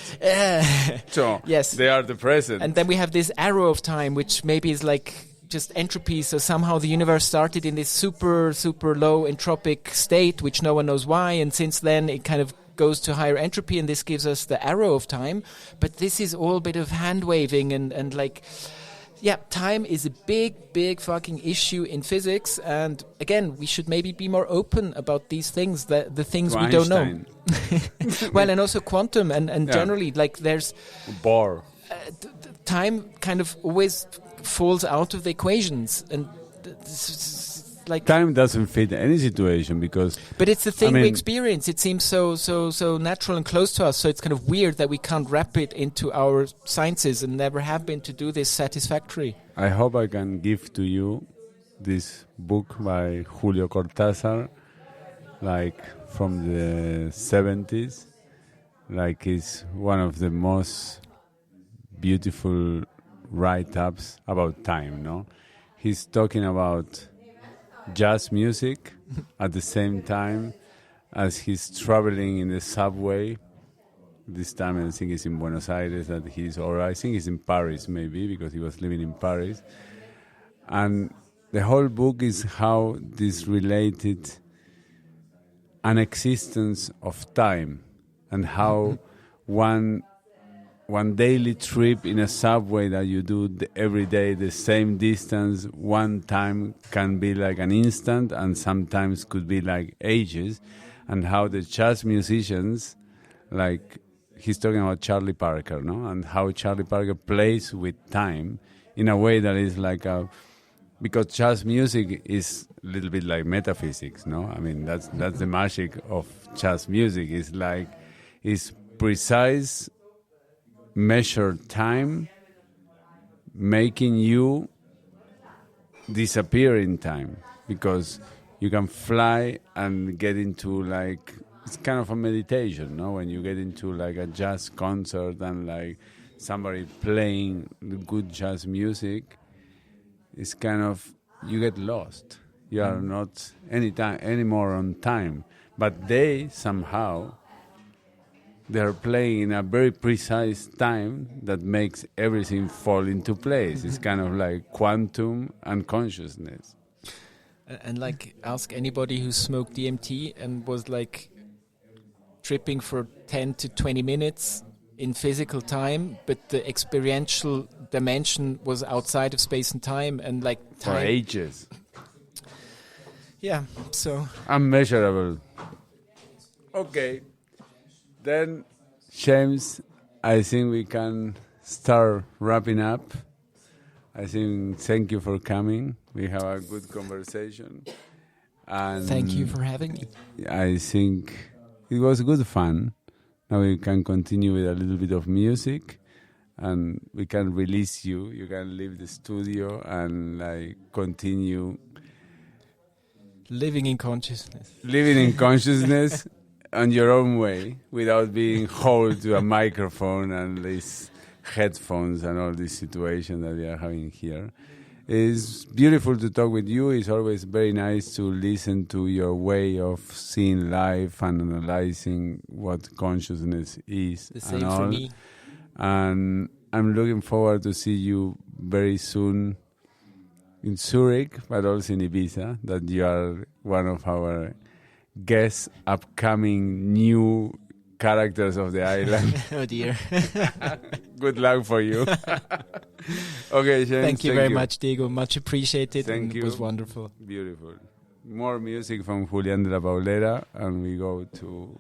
S2: So
S3: yes,
S2: they are the present.
S3: And then we have this arrow of time, which maybe is like just entropy. So somehow the universe started in this super, super low entropic state, which no one knows why. And since then it kind of goes to higher entropy, and this gives us the arrow of time. But this is all a bit of hand waving and like, yeah, time is a big, big fucking issue in physics. And again, we should maybe be more open about these things, the things we don't know. Well, and also quantum and generally, like there's
S2: Bohr.
S3: Time kind of always falls out of the equations, and like
S2: time doesn't fit any situation, because
S3: but it's the thing we experience. It seems so natural and close to us, so it's kind of weird that we can't wrap it into our sciences and never have been to do this satisfactory.
S2: I hope I can give to you this book by Julio Cortázar, like from the 70s. Like it's one of the most beautiful write-ups about time, no? He's talking about jazz music at the same time as he's traveling in the subway. This time I think it's in Buenos Aires or I think it's in Paris maybe, because he was living in Paris. And the whole book is how this related an existence of time, and how one daily trip in a subway that you do every day, the same distance, one time can be like an instant and sometimes could be like ages, and how the jazz musicians, like he's talking about Charlie Parker, no, and how Charlie Parker plays with time in a way that is like a, because jazz music is a little bit like metaphysics, no? I mean, that's the magic of jazz music. It's like, it's precise, measured time, making you disappear in time, because you can fly and get into like, it's kind of a meditation, no? When you get into like a jazz concert and like somebody playing good jazz music, it's kind of, you get lost. You are not anymore on time. But they somehow, they're playing in a very precise time that makes everything fall into place. It's kind of like quantum and consciousness.
S3: And like, ask anybody who smoked DMT and was like tripping for 10 to 20 minutes in physical time, but the experiential dimension was outside of space and time, and like time.
S2: For ages.
S3: Yeah, so.
S2: Unmeasurable. Okay. Then, James, I think we can start wrapping up. I think, thank you for coming. We have a good conversation. And
S3: thank you for having me.
S2: I think it was good fun. Now we can continue with a little bit of music, and we can release you. You can leave the studio and like continue
S3: living in consciousness.
S2: Living in consciousness on your own way, without being held to a microphone and these headphones and all this situation that we are having here. It's beautiful to talk with you. It's always very nice to listen to your way of seeing life and analyzing what consciousness is.
S3: The same for me.
S2: And I'm looking forward to see you very soon in Zurich, but also in Ibiza, that you are one of our guests, upcoming new characters of the island.
S3: Oh dear.
S2: Good luck for you. Okay, James.
S3: Thank you very much, Diego. Much appreciated.
S2: Thank you.
S3: It was wonderful.
S2: Beautiful. More music from Julián de la Paulera, and we go to...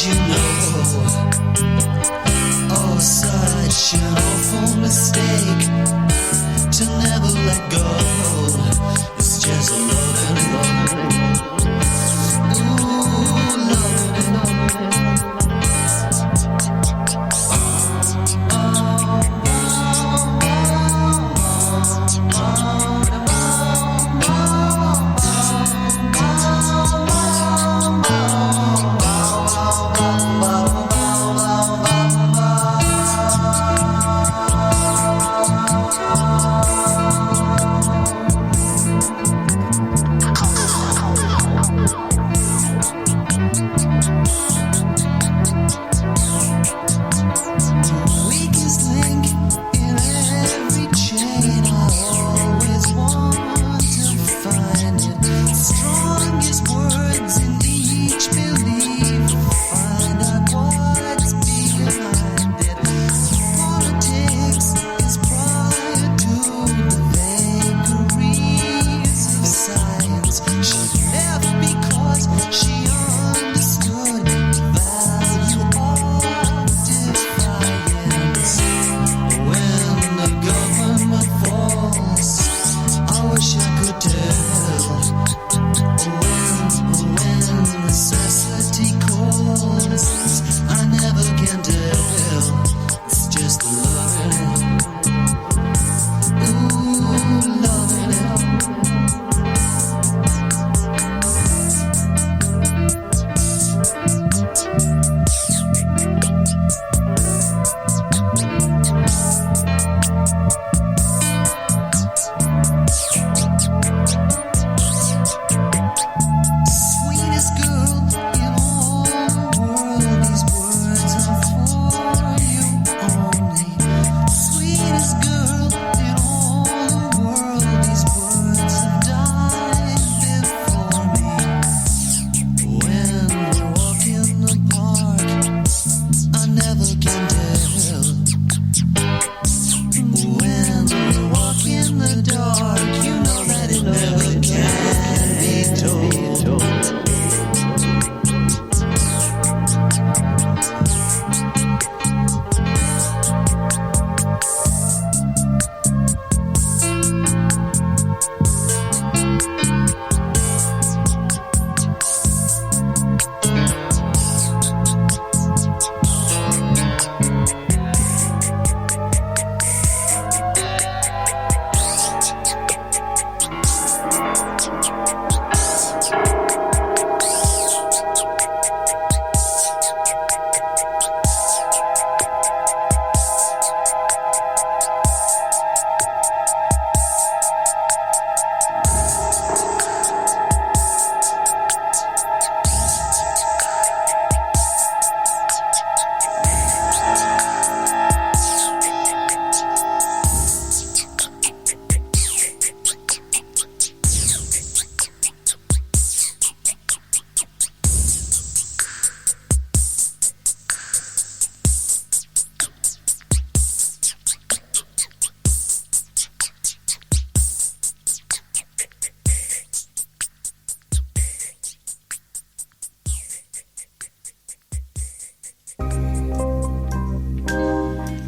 S7: you know. Oh, such an awful mistake to never let go.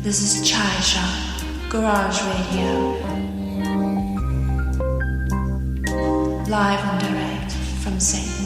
S1: This is Chai Shop Garage Radio. Live and direct from St.